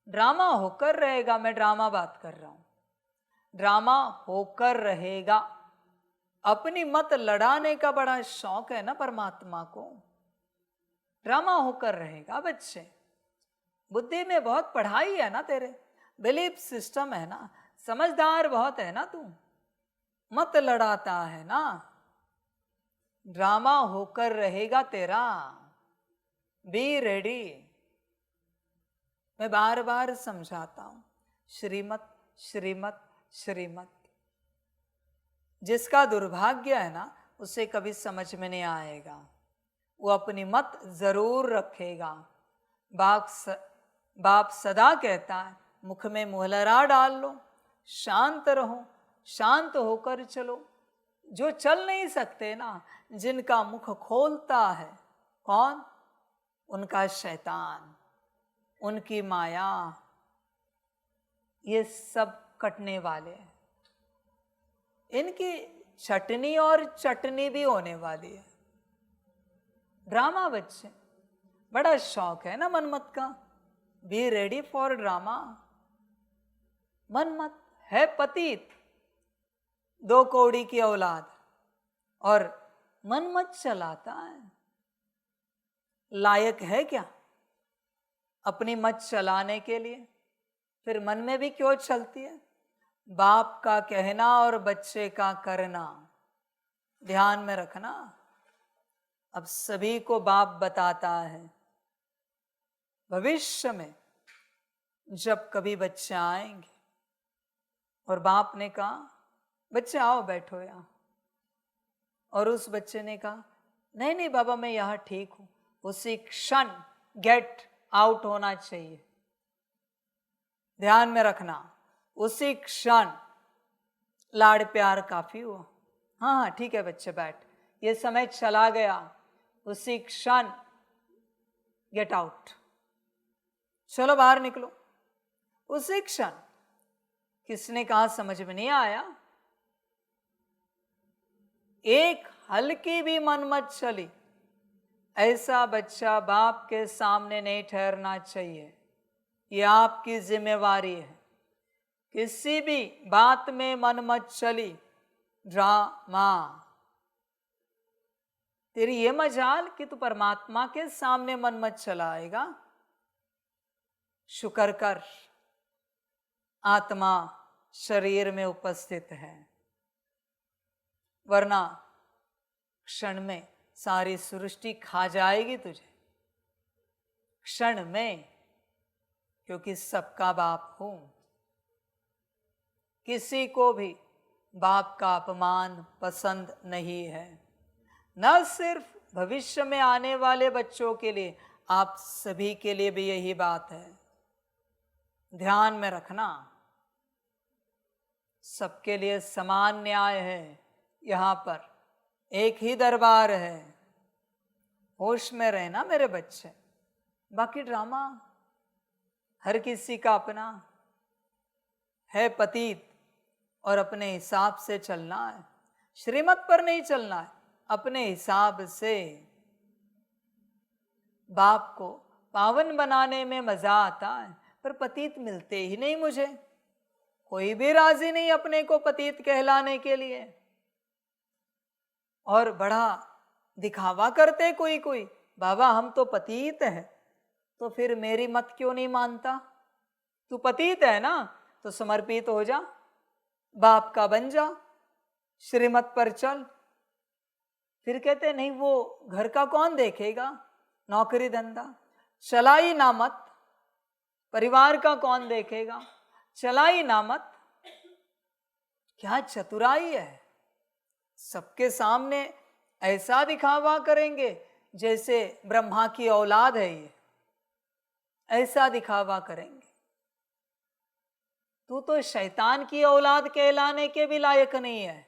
ड्रामा होकर रहेगा। मैं ड्रामा बात कर रहा हूं, ड्रामा होकर रहेगा। अपनी मत लड़ाने का बड़ा शौक है ना परमात्मा को, ड्रामा होकर रहेगा। बच्चे, बुद्धि में बहुत पढ़ाई है ना तेरे, बिलीफ सिस्टम है ना, समझदार बहुत है ना तू, मत लड़ाता है ना, ड्रामा होकर रहेगा तेरा। Be ready. मैं बार बार समझाता हूं, श्रीमत श्रीमत श्रीमत। जिसका दुर्भाग्य है ना, उसे कभी समझ में नहीं आएगा। वो अपनी मत जरूर रखेगा। बाप सदा कहता है मुख में मुहलरा डाल लो, शांत रहो, शांत होकर चलो। जो चल नहीं सकते ना, जिनका मुख खोलता है कौन? उनका शैतान, उनकी माया, ये सब कटने वाले हैं। इनकी छटनी और चटनी भी होने वाली है। ड्रामा बच्चे, बड़ा शौक है ना मनमत का। Be ready for drama. Manmath है पतित, 2 कौड़ी की औलाद, और मनमत चलाता है। लायक है क्या? अपनी मत चलाने के लिए, फिर मन में भी क्यों चलती है? बाप का कहना और बच्चे का करना ध्यान में रखना। अब सभी को बाप बताता है, भविष्य में जब कभी बच्चे आएंगे और बाप ने कहा बच्चे आओ बैठो यहाँ, और उस बच्चे ने कहा नहीं नहीं बाबा मैं यहाँ ठीक हूं, उसी क्षण गेट आउट होना चाहिए। ध्यान में रखना, उसी क्षण लाड़ प्यार काफी हुआ, हाँ हाँ ठीक है बच्चे बैठ, ये समय चला गया, उसी क्षण गेट आउट, चलो बाहर निकलो। उसी क्षण किसने कहा समझ में नहीं आया? एक हल्की भी मनमत चली, ऐसा बच्चा बाप के सामने नहीं ठहरना चाहिए। ये आपकी जिम्मेवारी है। किसी भी बात में मनमत चली, ड्रामा। तेरी ये मजाल कि तू परमात्मा के सामने मनमत चलाएगा। शुक्र कर, आत्मा शरीर में उपस्थित है, वरना क्षण में सारी सृष्टि खा जाएगी तुझे, क्षण में, क्योंकि सबका बाप हूं। किसी को भी बाप का अपमान पसंद नहीं है, न सिर्फ भविष्य में आने वाले बच्चों के लिए, आप सभी के लिए भी यही बात है। ध्यान में रखना, सबके लिए समान न्याय है। यहाँ पर एक ही दरबार है। होश में रहना मेरे बच्चे, बाकी ड्रामा हर किसी का अपना है। पतित और अपने हिसाब से चलना है, श्रीमत पर नहीं चलना है, अपने हिसाब से। बाप को पावन बनाने में मजा आता है, पर पतित मिलते ही नहीं मुझे। कोई भी राजी नहीं अपने को पतित कहलाने के लिए, और बड़ा दिखावा करते कोई कोई, बाबा हम तो पतित हैं। तो फिर मेरी मत क्यों नहीं मानता? तू पतित है ना, तो समर्पित हो जा, बाप का बन जा, श्रीमत पर चल। फिर कहते नहीं वो घर का कौन देखेगा, नौकरी धंधा चला ही ना मत, परिवार का कौन देखेगा, चला ही ना मत। क्या चतुराई है, सबके सामने ऐसा दिखावा करेंगे जैसे ब्रह्मा की औलाद है ये, ऐसा दिखावा करेंगे। तू तो शैतान की औलाद कहलाने के भी लायक नहीं है।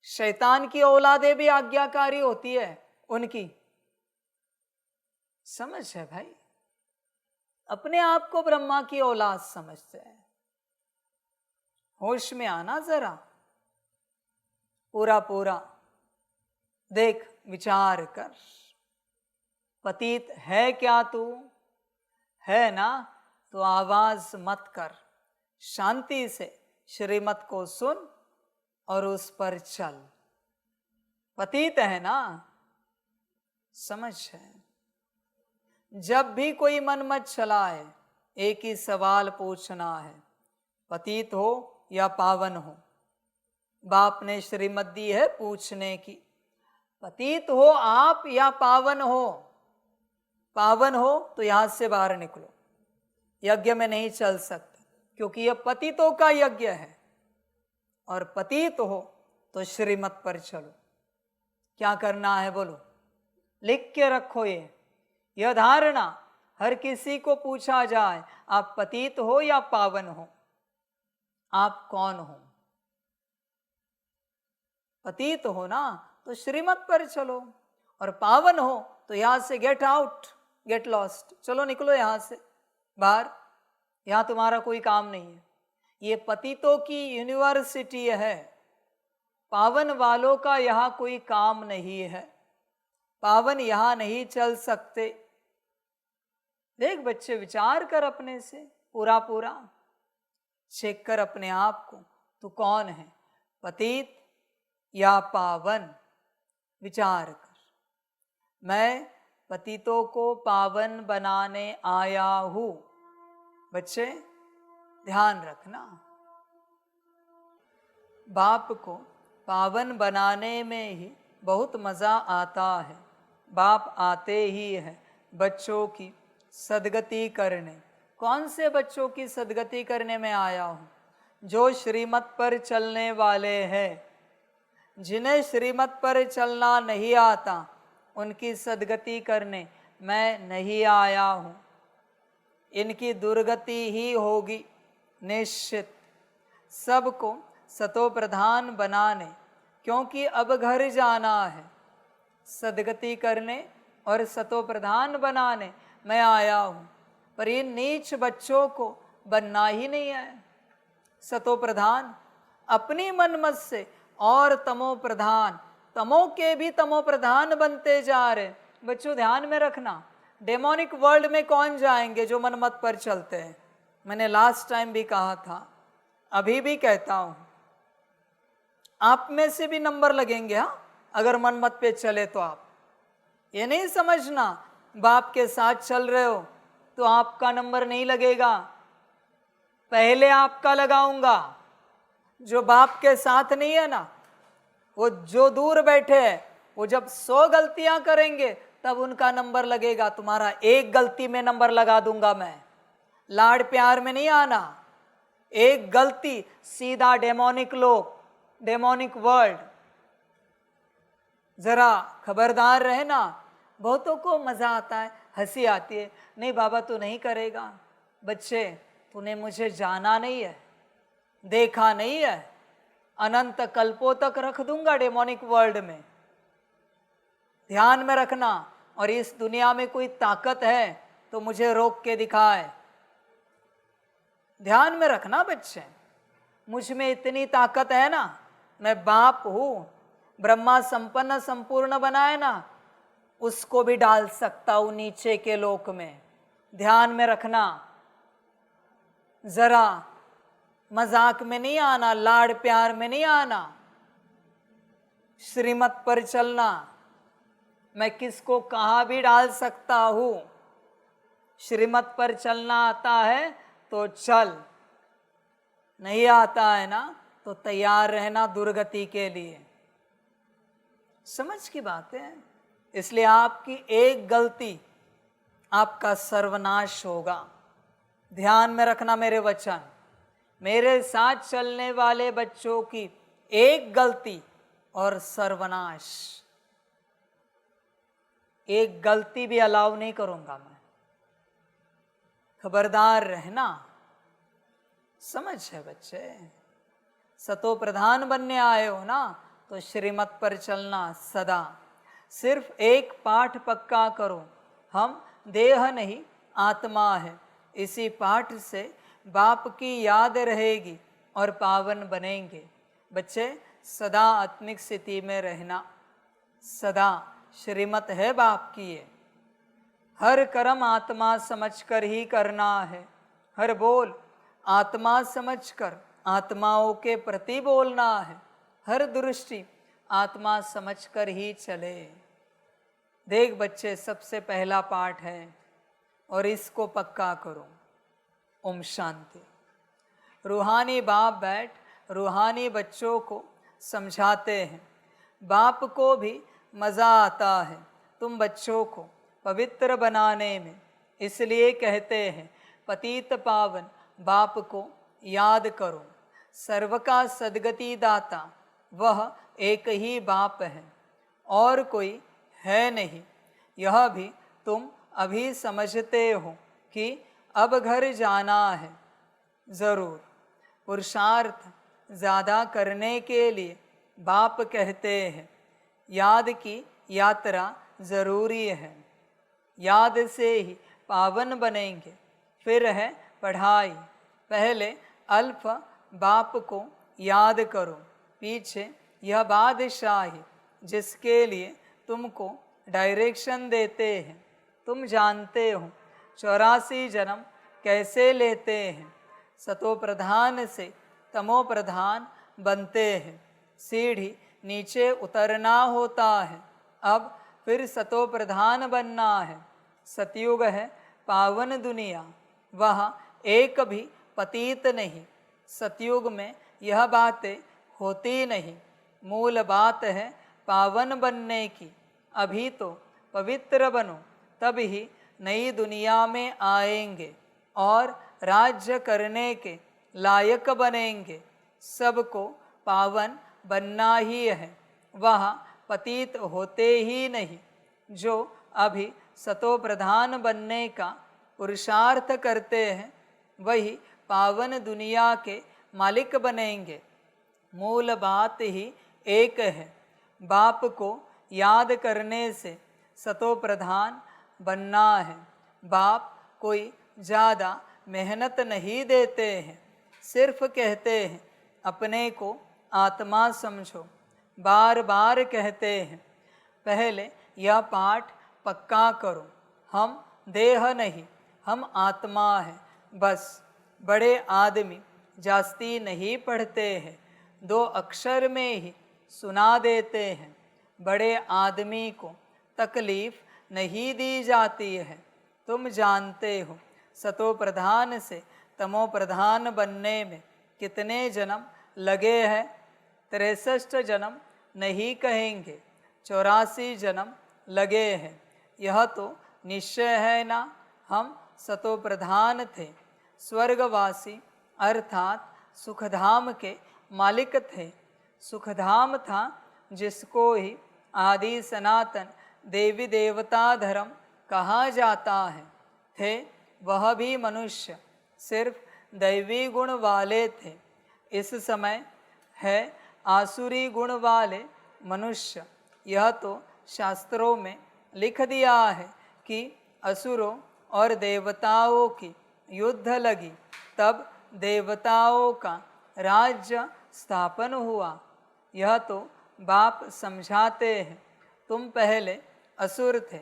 शैतान की औलादें भी आज्ञाकारी होती है उनकी, समझ है भाई। अपने आप को ब्रह्मा की औलाद समझते हैं। होश में आना जरा, पूरा पूरा देख विचार कर। पतित है क्या तू? है ना, तो आवाज मत कर, शांति से श्रीमत को सुन और उस पर चल। पतित है ना, समझ है। जब भी कोई मन मत चलाए, एक ही सवाल पूछना है, पतित हो या पावन हो। बाप ने श्रीमत दी है पूछने की, पतित हो आप या पावन हो। पावन हो तो यहां से बाहर निकलो, यज्ञ में नहीं चल सकते, क्योंकि यह पतितों का यज्ञ है। और पतित हो तो श्रीमत पर चलो। क्या करना है बोलो, लिख के रखो। यह धारणा हर किसी को पूछा जाए, आप पतित हो या पावन हो, आप कौन हो? पतित हो ना तो श्रीमत पर चलो, और पावन हो तो यहां से गेट आउट, गेट लॉस्ट, चलो निकलो यहां से बाहर। यहां तुम्हारा कोई काम नहीं है। ये पतितों की यूनिवर्सिटी है, पावन वालों का यहां कोई काम नहीं है। पावन यहां नहीं चल सकते। देख बच्चे, विचार कर अपने से, पूरा पूरा चेक कर अपने आप को, तू कौन है, पतित या पावन? विचार कर। मैं पतितों को पावन बनाने आया हूं। बच्चे ध्यान रखना, बाप को पावन बनाने में ही बहुत मज़ा आता है। बाप आते ही है बच्चों की सदगति करने। कौन से बच्चों की सदगति करने में आया हूँ? जो श्रीमत पर चलने वाले हैं। जिन्हें श्रीमत पर चलना नहीं आता उनकी सदगति करने मैं नहीं आया हूँ। इनकी दुर्गति ही होगी निश्चित। सबको सतो प्रधान बनाने, क्योंकि अब घर जाना है। सदगति करने और सतो प्रधान बनाने मैं आया हूँ, पर इन नीच बच्चों को बनना ही नहीं है सतो प्रधान। अपनी मनमत से और तमो प्रधान, तमो के भी तमो प्रधान बनते जा रहे। बच्चों ध्यान में रखना, डेमोनिक वर्ल्ड में कौन जाएंगे? जो मनमत पर चलते हैं। मैंने लास्ट टाइम भी कहा था, अभी भी कहता हूँ, आप में से भी नंबर लगेंगे। हाँ, अगर मनमत पे चले तो आप ये नहीं समझना बाप के साथ चल रहे हो तो आपका नंबर नहीं लगेगा। पहले आपका लगाऊंगा। जो बाप के साथ नहीं है ना, वो जो दूर बैठे हैं, वो जब 100 गलतियां करेंगे तब उनका नंबर लगेगा। तुम्हारा एक गलती में नंबर लगा दूंगा मैं। लाड़ प्यार में नहीं आना। एक गलती सीधा डेमोनिक लोग, डेमोनिक वर्ल्ड। जरा खबरदार रहना। बहुतों को मजा आता है, हंसी आती है, नहीं बाबा तू नहीं करेगा। बच्चे तूने मुझे जाना नहीं है, देखा नहीं है, अनंत कल्पों तक रख दूंगा डेमोनिक वर्ल्ड में। ध्यान में रखना। और इस दुनिया में कोई ताकत है तो मुझे रोक के दिखाए। ध्यान में रखना बच्चे, मुझ में इतनी ताकत है ना, मैं बाप हूं। ब्रह्मा संपन्न संपूर्ण बनाए ना, उसको भी डाल सकता हूं नीचे के लोक में। ध्यान में रखना। जरा मजाक में नहीं आना, लाड़ प्यार में नहीं आना, श्रीमत पर चलना। मैं किसको कहाँ भी डाल सकता हूं। श्रीमत पर चलना आता है तो चल, नहीं आता है ना तो तैयार रहना दुर्गति के लिए। समझ की बात है। इसलिए आपकी एक गलती आपका सर्वनाश होगा। ध्यान में रखना मेरे वचन। मेरे साथ चलने वाले बच्चों की एक गलती और सर्वनाश। एक गलती भी अलाउ नहीं करूंगा मैं। खबरदार रहना। समझ है बच्चे? सतो प्रधान बनने आए हो ना, तो श्रीमत पर चलना सदा। सिर्फ एक पाठ पक्का करो, हम देह नहीं आत्मा है। इसी पाठ से बाप की याद रहेगी और पावन बनेंगे। बच्चे सदा आत्मिक स्थिति में रहना। सदा श्रीमत है बाप की ये। हर कर्म आत्मा समझकर ही करना है। हर बोल आत्मा समझकर आत्माओं के प्रति बोलना है। हर दृष्टि आत्मा समझकर ही चले। देख बच्चे, सबसे पहला पाठ है और इसको पक्का करो। ओम शांति। रूहानी बाप बैठ रूहानी बच्चों को समझाते हैं। बाप को भी मज़ा आता है तुम बच्चों को पवित्र बनाने में। इसलिए कहते हैं पतित पावन बाप को याद करो। सर्व का सद्गति दाता वह एक ही बाप है और कोई है नहीं। यह भी तुम अभी समझते हो कि अब घर जाना है। ज़रूर पुरुषार्थ ज़्यादा करने के लिए बाप कहते हैं याद की यात्रा ज़रूरी है। याद से ही पावन बनेंगे। फिर है पढ़ाई। पहले अल्फ बाप को याद करो, पीछे यह बादशाही जिसके लिए तुमको डायरेक्शन देते हैं। तुम जानते हो 84 जन्म कैसे लेते हैं। सतो प्रधान से तमो प्रधान बनते हैं। सीढ़ी नीचे उतरना होता है। अब फिर सतो प्रधान बनना है। सतयुग है पावन दुनिया, वहाँ एक भी पतित नहीं। सतयुग में यह बातें होती नहीं। मूल बात है पावन बनने की। अभी तो पवित्र बनो, तब ही नई दुनिया में आएंगे और राज्य करने के लायक बनेंगे। सबको पावन बनना ही है, वहाँ पतित होते ही नहीं। जो अभी सतो प्रधान बनने का पुरुषार्थ करते हैं, वही पावन दुनिया के मालिक बनेंगे। मूल बात ही एक है। बाप को याद करने से सतो प्रधान बनना है। बाप कोई ज़्यादा मेहनत नहीं देते हैं, सिर्फ कहते हैं अपने को आत्मा समझो। बार बार कहते हैं पहले यह पाठ पक्का करो, हम देह नहीं, हम आत्मा है। बस बड़े आदमी जास्ती नहीं पढ़ते हैं, 2 अक्षर में ही सुना देते हैं। बड़े आदमी को तकलीफ नहीं दी जाती है। तुम जानते हो सतो प्रधान से तमो प्रधान बनने में कितने जन्म लगे हैं? 63 जन्म नहीं कहेंगे, 84 जन्म लगे हैं। यह तो निश्चय है ना। हम सतो प्रधान थे, स्वर्गवासी अर्थात सुखधाम के मालिक थे। सुखधाम था जिसको ही आदि सनातन देवी देवता धर्म कहा जाता है। थे वह भी मनुष्य, सिर्फ दैवी गुण वाले थे। इस समय है आसुरी गुण वाले मनुष्य। यह तो शास्त्रों में लिख दिया है कि असुरों और देवताओं की युद्ध लगी, तब देवताओं का राज्य स्थापन हुआ। यह तो बाप समझाते हैं। तुम पहले असुर थे,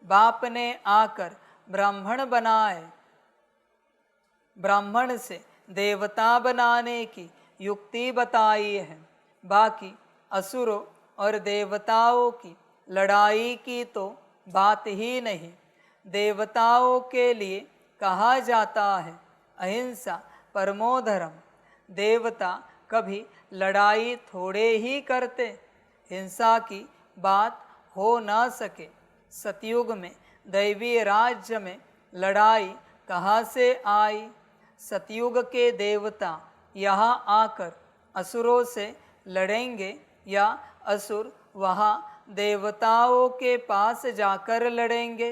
बाप ने आकर ब्राह्मण बनाए। ब्राह्मण से देवता बनाने की युक्ति बताई है। बाकी असुरों और देवताओं की लड़ाई की तो बात ही नहीं। देवताओं के लिए कहा जाता है अहिंसा परमो धर्म। देवता कभी लड़ाई थोड़े ही करते, हिंसा की बात हो न सके। सतयुग में दैवी राज्य में लड़ाई कहाँ से आई? सतयुग के देवता यहाँ आकर असुरों से लड़ेंगे या असुर वहाँ देवताओं के पास जाकर लड़ेंगे?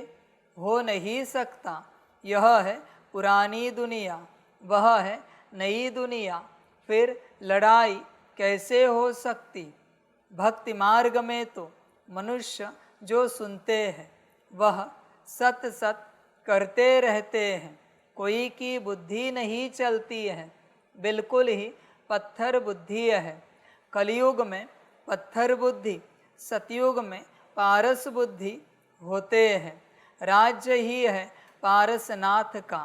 हो नहीं सकता। यह है पुरानी दुनिया, वह है नई दुनिया। फिर लड़ाई कैसे हो सकती? भक्ति मार्ग में तो मनुष्य जो सुनते हैं वह सत सत करते रहते हैं। कोई की बुद्धि नहीं चलती है, बिल्कुल ही पत्थर बुद्धि है। कलयुग में पत्थर बुद्धि, सतयुग में पारस बुद्धि होते हैं। राज्य ही है पारसनाथ का,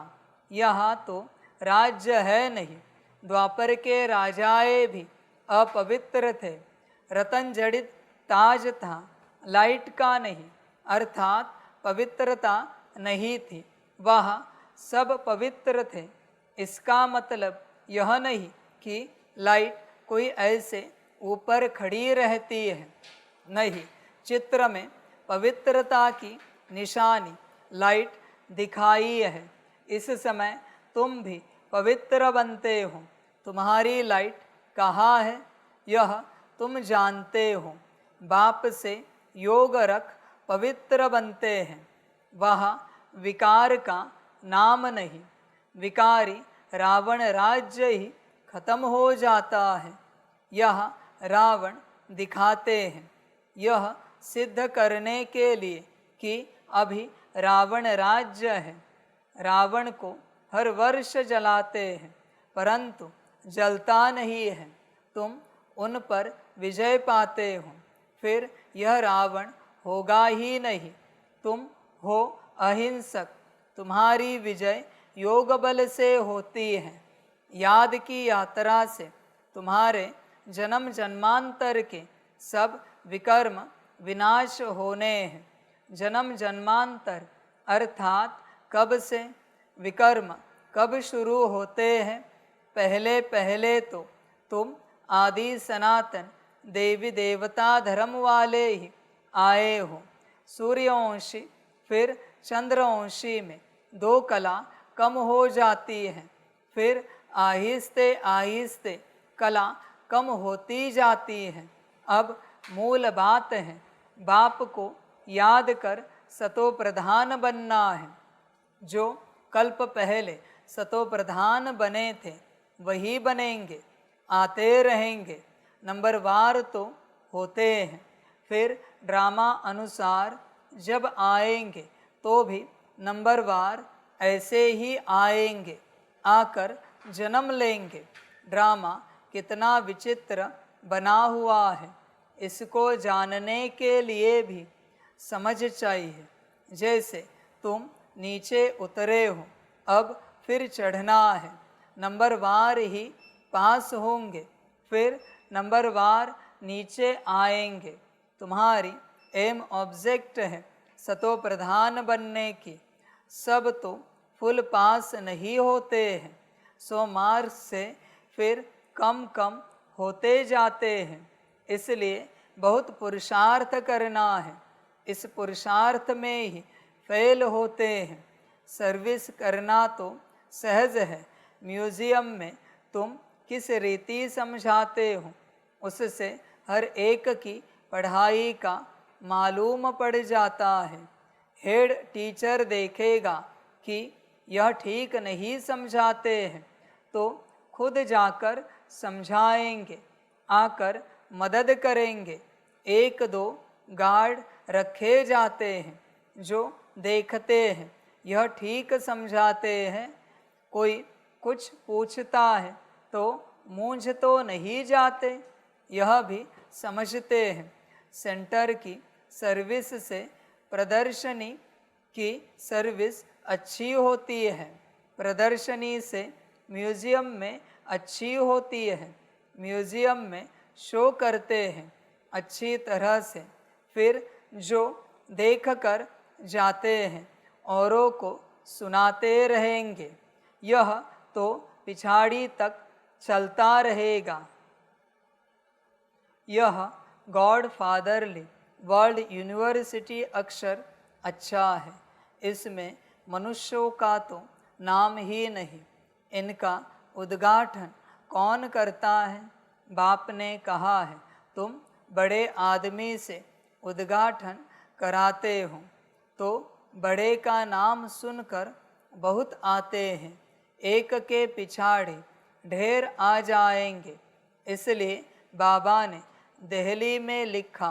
यहाँ तो राज्य है नहीं। द्वापर के राजाए भी अपवित्र थे। रतन जड़ित ताज था, लाइट का नहीं, अर्थात पवित्रता नहीं थी। वह सब पवित्र थे। इसका मतलब यह नहीं कि लाइट कोई ऐसे ऊपर खड़ी रहती है, नहीं। चित्र में पवित्रता की निशानी लाइट दिखाई है। इस समय तुम भी पवित्र बनते हो। तुम्हारी लाइट कहाँ है यह तुम जानते हो। बाप से योग रख पवित्र बनते हैं। वहाँ विकार का नाम नहीं। विकारी रावण राज्य ही खत्म हो जाता है। यह रावण दिखाते हैं यह सिद्ध करने के लिए कि अभी रावण राज्य है। रावण को हर वर्ष जलाते हैं, परंतु जलता नहीं है। तुम उन पर विजय पाते हो, फिर यह रावण होगा ही नहीं। तुम हो अहिंसक, तुम्हारी विजय योग बल से होती है। याद की यात्रा से तुम्हारे जन्म जन्मांतर के सब विकर्म विनाश होने हैं। जन्म जन्मांतर अर्थात कब से, विकर्म कब शुरू होते हैं। पहले पहले तो तुम आदि सनातन देवी देवता धर्म वाले ही आए हो। सूर्यवंशी फिर चंद्रवंशी में दो कला कम हो जाती है, फिर आहिस्ते आहिस्ते कला कम होती जाती है। अब मूल बात है, बाप को याद कर सतो प्रधान बनना है। जो कल्प पहले सतो प्रधान बने थे वही बनेंगे, आते रहेंगे। नंबरवार तो होते हैं, फिर ड्रामा अनुसार जब आएंगे तो भी नंबरवार ऐसे ही आएंगे, आकर जन्म लेंगे। ड्रामा कितना विचित्र बना हुआ है, इसको जानने के लिए भी समझ चाहिए। जैसे तुम नीचे उतरे हो, अब फिर चढ़ना है। नंबरवार ही पास होंगे, फिर नंबरवार नीचे आएंगे। तुम्हारी एम ऑब्जेक्ट है सतो प्रधान बनने की। सब तो फुल पास नहीं होते हैं, 100 मार्क्स से फिर कम कम होते जाते हैं। इसलिए बहुत पुरुषार्थ करना है, इस पुरुषार्थ में ही फेल होते हैं। सर्विस करना तो सहज है, म्यूजियम में तुम किस रीति समझाते हो उससे हर एक की पढ़ाई का मालूम पड़ जाता है। हेड टीचर देखेगा कि यह ठीक नहीं समझाते हैं तो खुद जाकर समझाएंगे, आकर मदद करेंगे। 1-2 गार्ड रखे जाते हैं जो देखते हैं यह ठीक समझाते हैं। कोई कुछ पूछता है तो मूंझ तो नहीं जाते, यह भी समझते हैं। सेंटर की सर्विस से प्रदर्शनी की सर्विस अच्छी होती है, प्रदर्शनी से म्यूजियम में अच्छी होती है। म्यूजियम में शो करते हैं अच्छी तरह से, फिर जो देख कर जाते हैं औरों को सुनाते रहेंगे। यह तो पिछाड़ी तक चलता रहेगा। यह गॉड फादरली वर्ल्ड यूनिवर्सिटी अक्षर अच्छा है, इसमें मनुष्यों का तो नाम ही नहीं। इनका उद्घाटन कौन करता है? बाप ने कहा है तुम बड़े आदमी से उद्घाटन कराते हो, तो बड़े का नाम सुनकर बहुत आते हैं, एक के पिछाड़ी ढेर आ जाएंगे। इसलिए बाबा ने दिल्ली में लिखा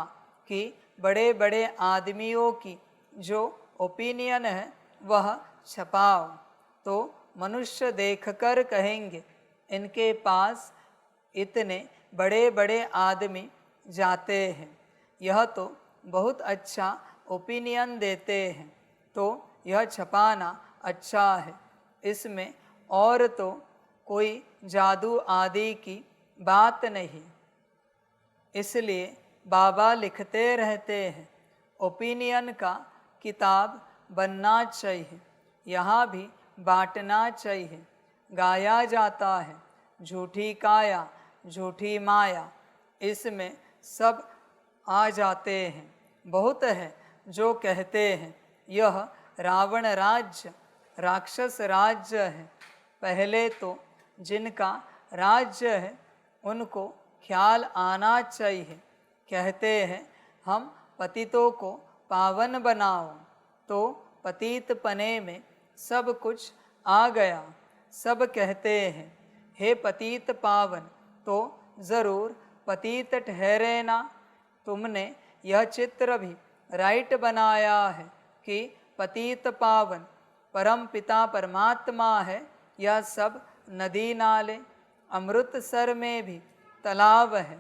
कि बड़े बड़े आदमियों की जो ओपिनियन है वह छपाओ, तो मनुष्य देखकर कहेंगे इनके पास इतने बड़े बड़े आदमी जाते हैं, यह तो बहुत अच्छा ओपिनियन देते हैं, तो यह छपाना अच्छा है। इसमें और तो कोई जादू आदि की बात नहीं। इसलिए बाबा लिखते रहते हैं ओपिनियन का किताब बनना चाहिए, यहाँ भी बांटना चाहिए। गाया जाता है झूठी काया झूठी माया, इसमें सब आ जाते हैं। बहुत है जो कहते हैं यह रावण राज्य राक्षस राज्य है। पहले तो जिनका राज्य है उनको ख्याल आना चाहिए। कहते हैं हम पतितों को पावन बनाओ, तो पतितपने में सब कुछ आ गया। सब कहते हैं हे पतित पावन, तो ज़रूर पतित ठहरे ना। तुमने यह चित्र भी राइट बनाया है कि पतित पावन परम पिता परमात्मा है। यह सब नदी नाले, अमृतसर में भी तालाब है,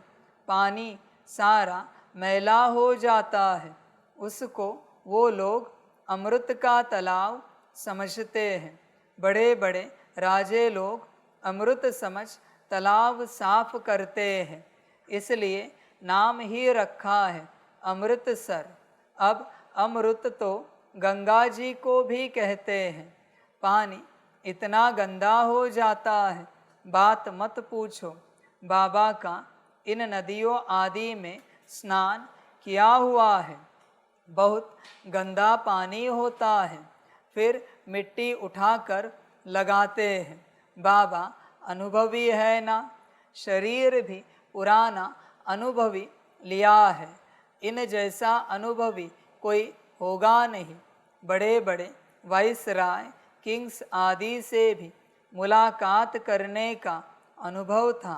पानी सारा मैला हो जाता है, उसको वो लोग अमृत का तालाब समझते हैं। बड़े बड़े राजे लोग अमृत समझ तालाब साफ करते हैं, इसलिए नाम ही रखा है अमृतसर। अब अमृत तो गंगा जी को भी कहते हैं। पानी इतना गंदा हो जाता है, बात मत पूछो। बाबा का इन नदियों आदि में स्नान किया हुआ है, बहुत गंदा पानी होता है। फिर मिट्टी उठाकर लगाते हैं। बाबा अनुभवी है ना, शरीर भी पुराना अनुभवी लिया है। इन जैसा अनुभवी कोई होगा नहीं। बड़े बड़े वाइसराय, किंग्स आदि से भी मुलाकात करने का अनुभव था।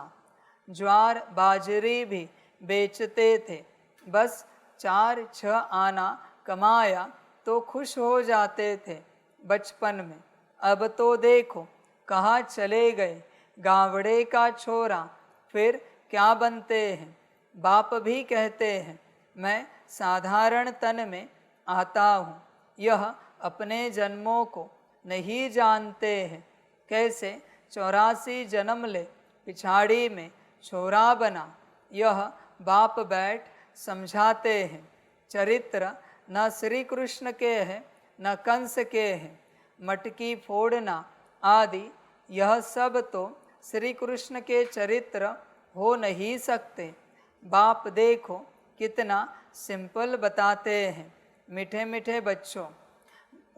ज्वार बाजरी भी बेचते थे। बस 4-6 आना कमाया तो खुश हो जाते थे बचपन में। अब तो देखो कहाँ चले गए, गावड़े का छोरा। फिर क्या बनते हैं? बाप भी कहते हैं मैं साधारण तन में आता हूँ। यह अपने जन्मों को नहीं जानते हैं, कैसे 84 जन्म ले पिछाड़ी में छोरा बना। यह बाप बैठ समझाते हैं। चरित्र न श्री कृष्ण के हैं न कंस के हैं। मटकी फोड़ना आदि यह सब तो श्री कृष्ण के चरित्र हो नहीं सकते। बाप देखो कितना सिंपल बताते हैं। मीठे मीठे बच्चों,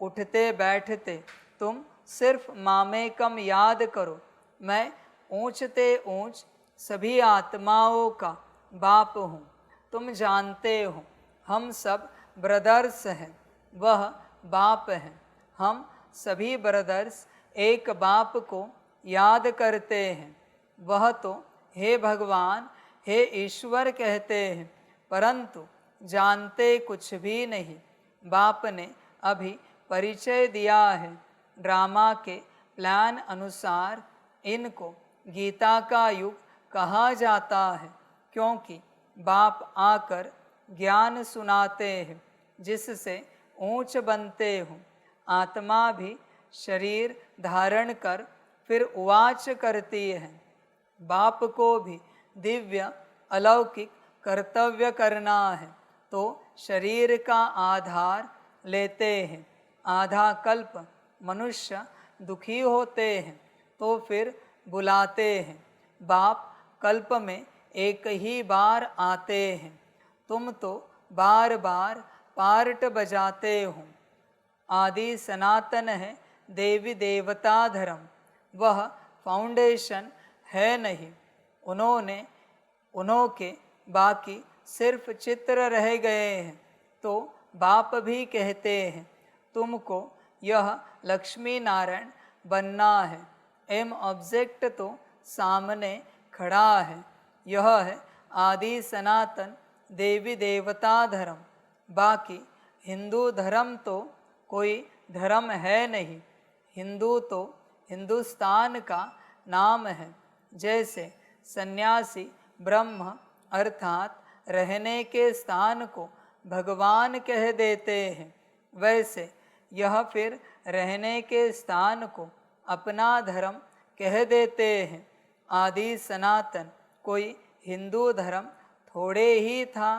उठते बैठते तुम सिर्फ मामे कम याद करो। मैं ऊंचते ऊंच सभी आत्माओं का बाप हूँ। तुम जानते हो हम सब ब्रदर्स हैं, वह बाप है। हम सभी ब्रदर्स एक बाप को याद करते हैं। वह तो हे भगवान, हे ईश्वर कहते हैं, परंतु जानते कुछ भी नहीं। बाप ने अभी परिचय दिया है। ड्रामा के प्लान अनुसार इनको गीता का युग कहा जाता है, क्योंकि बाप आकर ज्ञान सुनाते हैं जिससे ऊंच बनते हो। आत्मा भी शरीर धारण कर फिर उवाच करती है। बाप को भी दिव्य अलौकिक कर्तव्य करना है तो शरीर का आधार लेते हैं। आधा कल्प मनुष्य दुखी होते हैं तो फिर बुलाते हैं। बाप कल्प में एक ही बार आते हैं। तुम तो बार बार पार्ट बजाते हो। आदि सनातन है देवी देवता धर्म, वह फाउंडेशन है नहीं। उन्होंने बाकी सिर्फ चित्र रह गए हैं। तो बाप भी कहते हैं तुमको यह लक्ष्मी नारायण बनना है। एम ऑब्जेक्ट तो सामने खड़ा है। यह है आदि सनातन देवी देवता धर्म। बाकी हिंदू धर्म तो कोई धर्म है नहीं। हिंदू तो हिंदुस्तान का नाम है। जैसे सन्यासी ब्रह्म अर्थात रहने के स्थान को भगवान कह देते हैं, वैसे यह फिर रहने के स्थान को अपना धर्म कह देते हैं। आदि सनातन कोई हिंदू धर्म थोड़े ही था।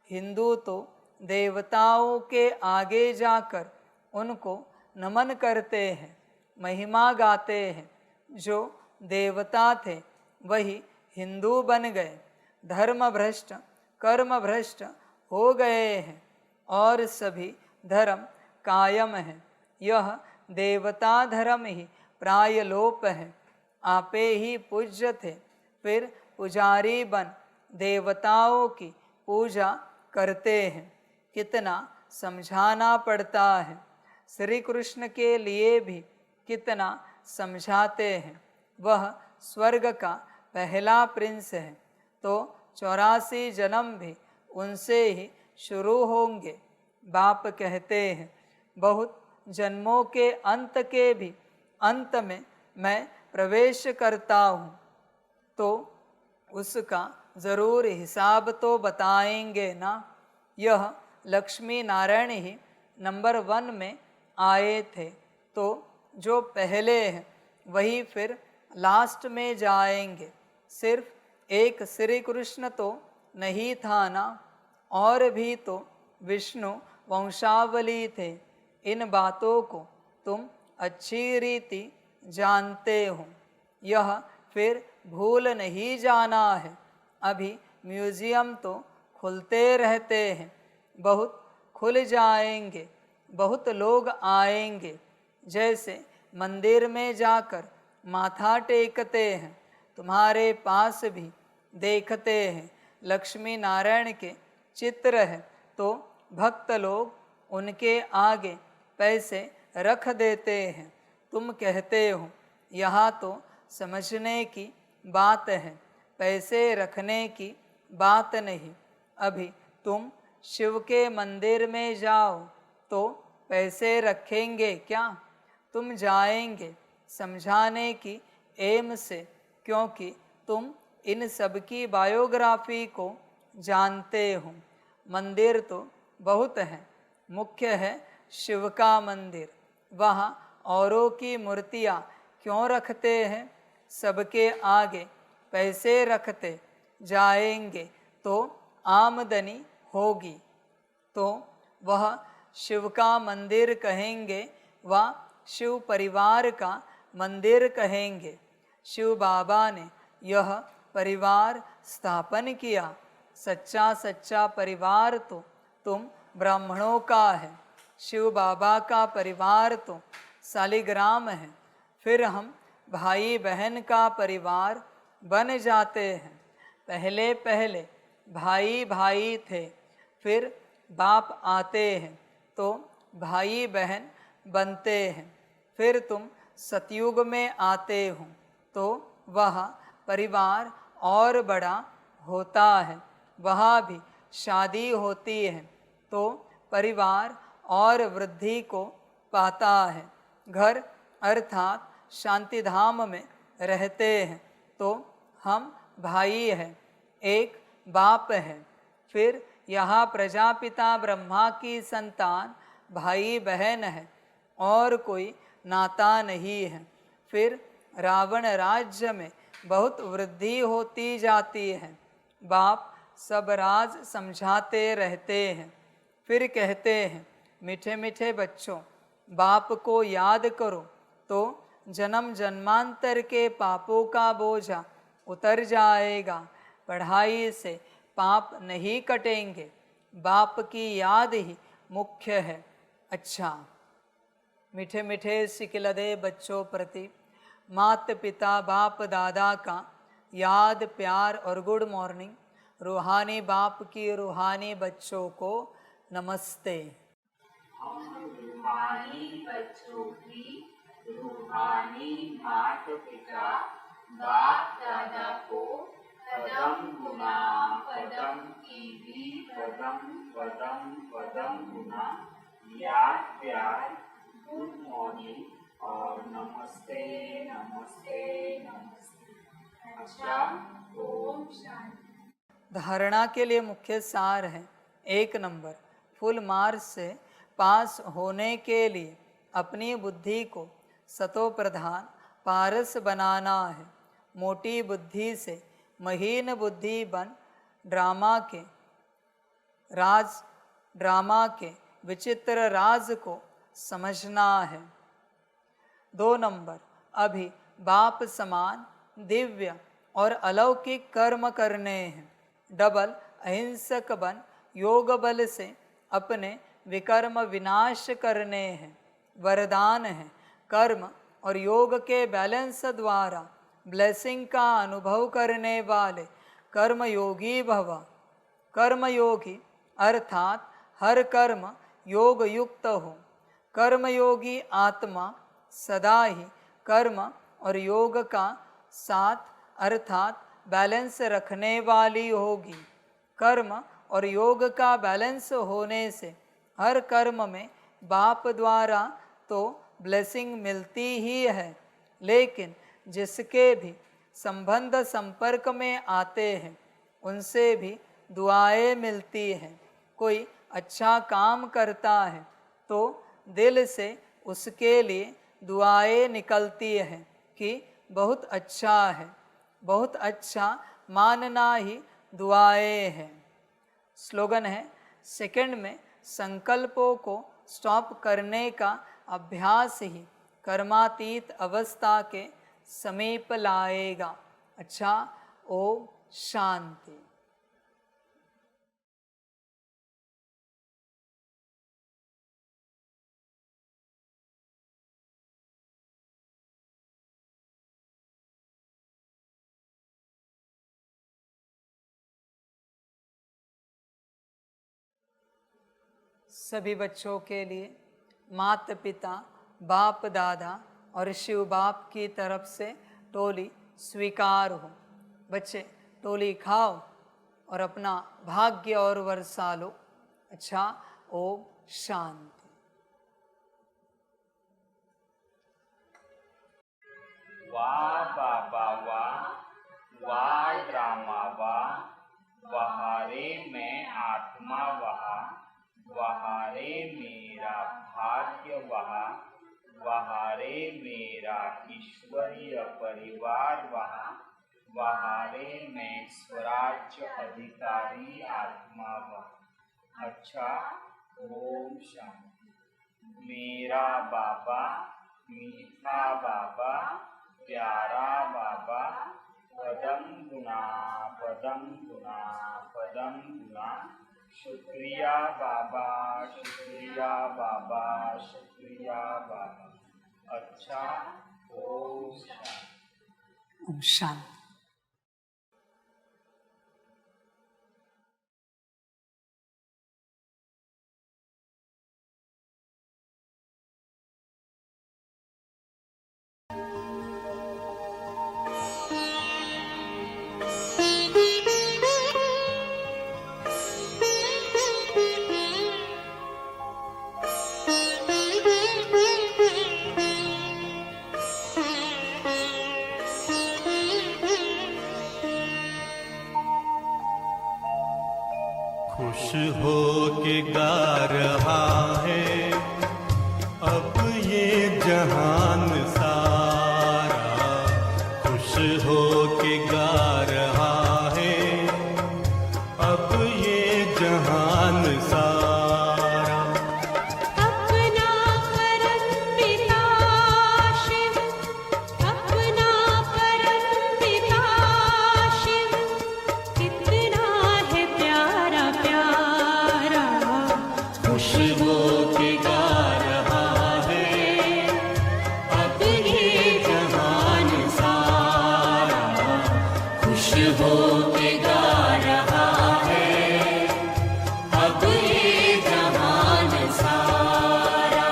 हिंदू तो देवताओं के आगे जाकर उनको नमन करते हैं, महिमा गाते हैं। जो देवता थे वही हिंदू बन गए। धर्म भ्रष्ट कर्म भ्रष्ट हो गए हैं और सभी धर्म कायम है। यह देवता धर्म ही प्राय लोप है। आपे ही पूज्य थे, फिर पुजारी बन देवताओं की पूजा करते हैं। कितना समझाना पड़ता है। श्री कृष्ण के लिए भी कितना समझाते हैं। वह स्वर्ग का पहला प्रिंस है तो 84 जन्म भी उनसे ही शुरू होंगे। बाप कहते हैं बहुत जन्मों के अंत के भी अंत में मैं प्रवेश करता हूँ, तो उसका ज़रूर हिसाब तो बताएंगे ना। यह लक्ष्मी नारायण ही नंबर 1 में आए थे, तो जो पहले हैं वही फिर लास्ट में जाएंगे। सिर्फ एक श्री कृष्ण तो नहीं था ना, और भी तो विष्णु वंशावली थे। इन बातों को तुम अच्छी रीति जानते हो, यह फिर भूल नहीं जाना है। अभी म्यूजियम तो खुलते रहते हैं, बहुत खुल जाएंगे, बहुत लोग आएंगे। जैसे मंदिर में जाकर माथा टेकते हैं, तुम्हारे पास भी देखते हैं लक्ष्मी नारायण के चित्र है, तो भक्त लोग उनके आगे पैसे रख देते हैं। तुम कहते हो यहाँ तो समझने की बात है, पैसे रखने की बात नहीं। अभी तुम शिव के मंदिर में जाओ तो पैसे रखेंगे क्या? तुम जाएंगे समझाने की एम से, क्योंकि तुम इन सब की बायोग्राफी को जानते हो। मंदिर तो बहुत है, मुख्य है शिव का मंदिर। वहाँ औरों की मूर्तियाँ क्यों रखते हैं? सबके आगे पैसे रखते जाएंगे तो आमदनी होगी, तो वह शिव का मंदिर कहेंगे, वह शिव परिवार का मंदिर कहेंगे। शिव बाबा ने यह परिवार स्थापन किया। सच्चा सच्चा परिवार तो तुम ब्राह्मणों का है। शिव बाबा का परिवार तो शालिग्राम है। फिर हम भाई बहन का परिवार बन जाते हैं। पहले पहले भाई भाई थे, फिर बाप आते हैं तो भाई बहन बनते हैं। फिर तुम सतयुग में आते हो तो वह परिवार और बड़ा होता है। वहाँ भी शादी होती है तो परिवार और वृद्धि को पाता है। घर अर्थात शांतिधाम में रहते हैं तो हम भाई हैं, एक बाप है। फिर यहाँ प्रजापिता ब्रह्मा की संतान भाई बहन है और कोई नाता नहीं है। फिर रावण राज्य में बहुत वृद्धि होती जाती है। बाप सब राज समझाते रहते हैं। फिर कहते हैं, मीठे मीठे बच्चों, बाप को याद करो तो जन्म जन्मांतर के पापों का बोझा उतर जाएगा। पढ़ाई से पाप नहीं कटेंगे, बाप की याद ही मुख्य है। अच्छा, मीठे मीठे सिकिलदे बच्चों प्रति मात पिता बाप दादा का याद प्यार और गुड मॉर्निंग। रूहानी बाप की रूहानी बच्चों को नमस्ते। रूहानी बच्चों की रूहानी मात पिता बाप दादा को पदम गुना पदम की भी पदम पदम पदम गुना याद प्यार गुड मॉर्निंग और नमस्ते नमस्ते नमस्ते। अच्छा, ओम शांति। धारणा के लिए मुख्य सार है। 1 नंबर, फुल मार्क्स से पास होने के लिए अपनी बुद्धि को सतो प्रधान पारस बनाना है। मोटी बुद्धि से महीन बुद्धि बन ड्रामा के विचित्र राज को समझना है। 2 नंबर, अभी बाप समान दिव्य और अलौकिक कर्म करने हैं। डबल अहिंसक बन योग बल से अपने विकर्म विनाश करने हैं। वरदान है, कर्म और योग के बैलेंस द्वारा ब्लेसिंग का अनुभव करने वाले कर्मयोगी भव। कर्मयोगी अर्थात हर कर्म योग युक्त हो। कर्मयोगी आत्मा सदा ही कर्म और योग का साथ अर्थात बैलेंस रखने वाली होगी। कर्म और योग का बैलेंस होने से हर कर्म में बाप द्वारा तो ब्लेसिंग मिलती ही है, लेकिन जिसके भी संबंध संपर्क में आते हैं उनसे भी दुआएं मिलती हैं। कोई अच्छा काम करता है तो दिल से उसके लिए दुआएं निकलती हैं कि बहुत अच्छा है। बहुत अच्छा मानना ही दुआएं हैं। स्लोगन है, सेकंड में संकल्पों को स्टॉप करने का अभ्यास ही कर्मातीत अवस्था के समीप लाएगा। अच्छा, ओम शांति। सभी बच्चों के लिए माता पिता, बाप दादा और शिव बाप की तरफ से टोली स्वीकार हो। बच्चे टोली खाओ और अपना भाग्य और वर्षा लो। अच्छा, ओम शांति। वाह बाबा वाह, वाह ड्रामा वाह, वहारे में आत्मा वहा, वहारे मेरा भाग्य वहा, वहारे मेरा ईश्वरीय परिवार वहा, वहारे में स्वराज्य अधिकारी आत्मा वहा। अच्छा, ओम शांति। मेरा बाबा, मीठा बाबा, प्यारा बाबा, पदम गुना पदम गुना पदम गुना। शुक्रिया बाबा, शुक्रिया बाबा, शुक्रिया बाबा। अच्छा, ओम शांति। ओम शांति। खुश हो के गा रहा है अब ये जहान सारा, खुश हो के गा रहा है अब ये जहान सारा। अपना परम पिता शिव, अपना परम पिता शिव, कितना है प्यारा प्यारा। खुश हो के गा रहा है अब ये जहान सारा, खुश हो के गा रहा है अब ये जहान सारा।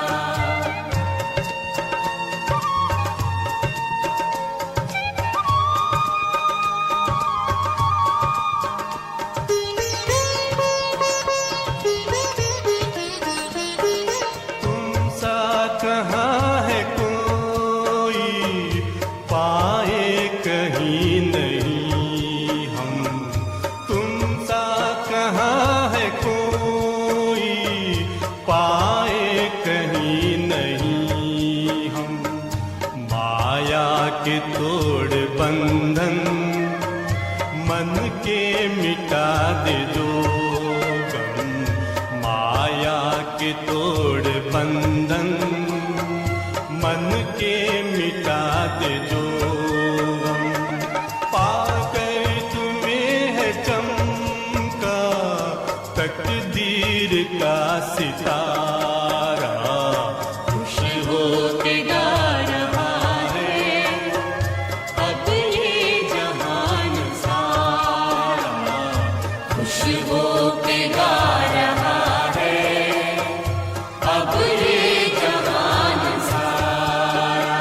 तुम सा कहाँ है कोई, पाए कहीं नहीं हम। तुम सा कहाँ है कोई, पाए कहीं नहीं हम। माया के तोड़ बंधन मन के मिटा दे जो गम। माया के तोड़ बंधन मन के मिटा दे जो गम। पाकर तुम्हें है चमका तकदीर का सितारा। खुश हो के गा रहा है अब ये जहान सारा, खुश हो के गा रहा है अब ये जहान सारा।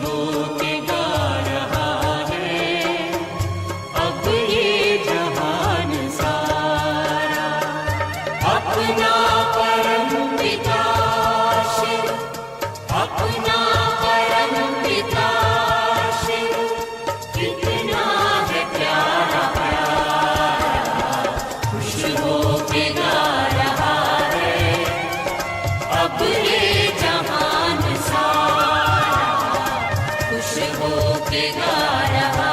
हो के गा रहा है अब ये जहान सारा। अपना परम पिता शिव, अपना परम पिता शिव, कितना है प्यारा प्यारा, खुश हो के गा रहा है अब ये जहान सारा, खुश हो के गा रहा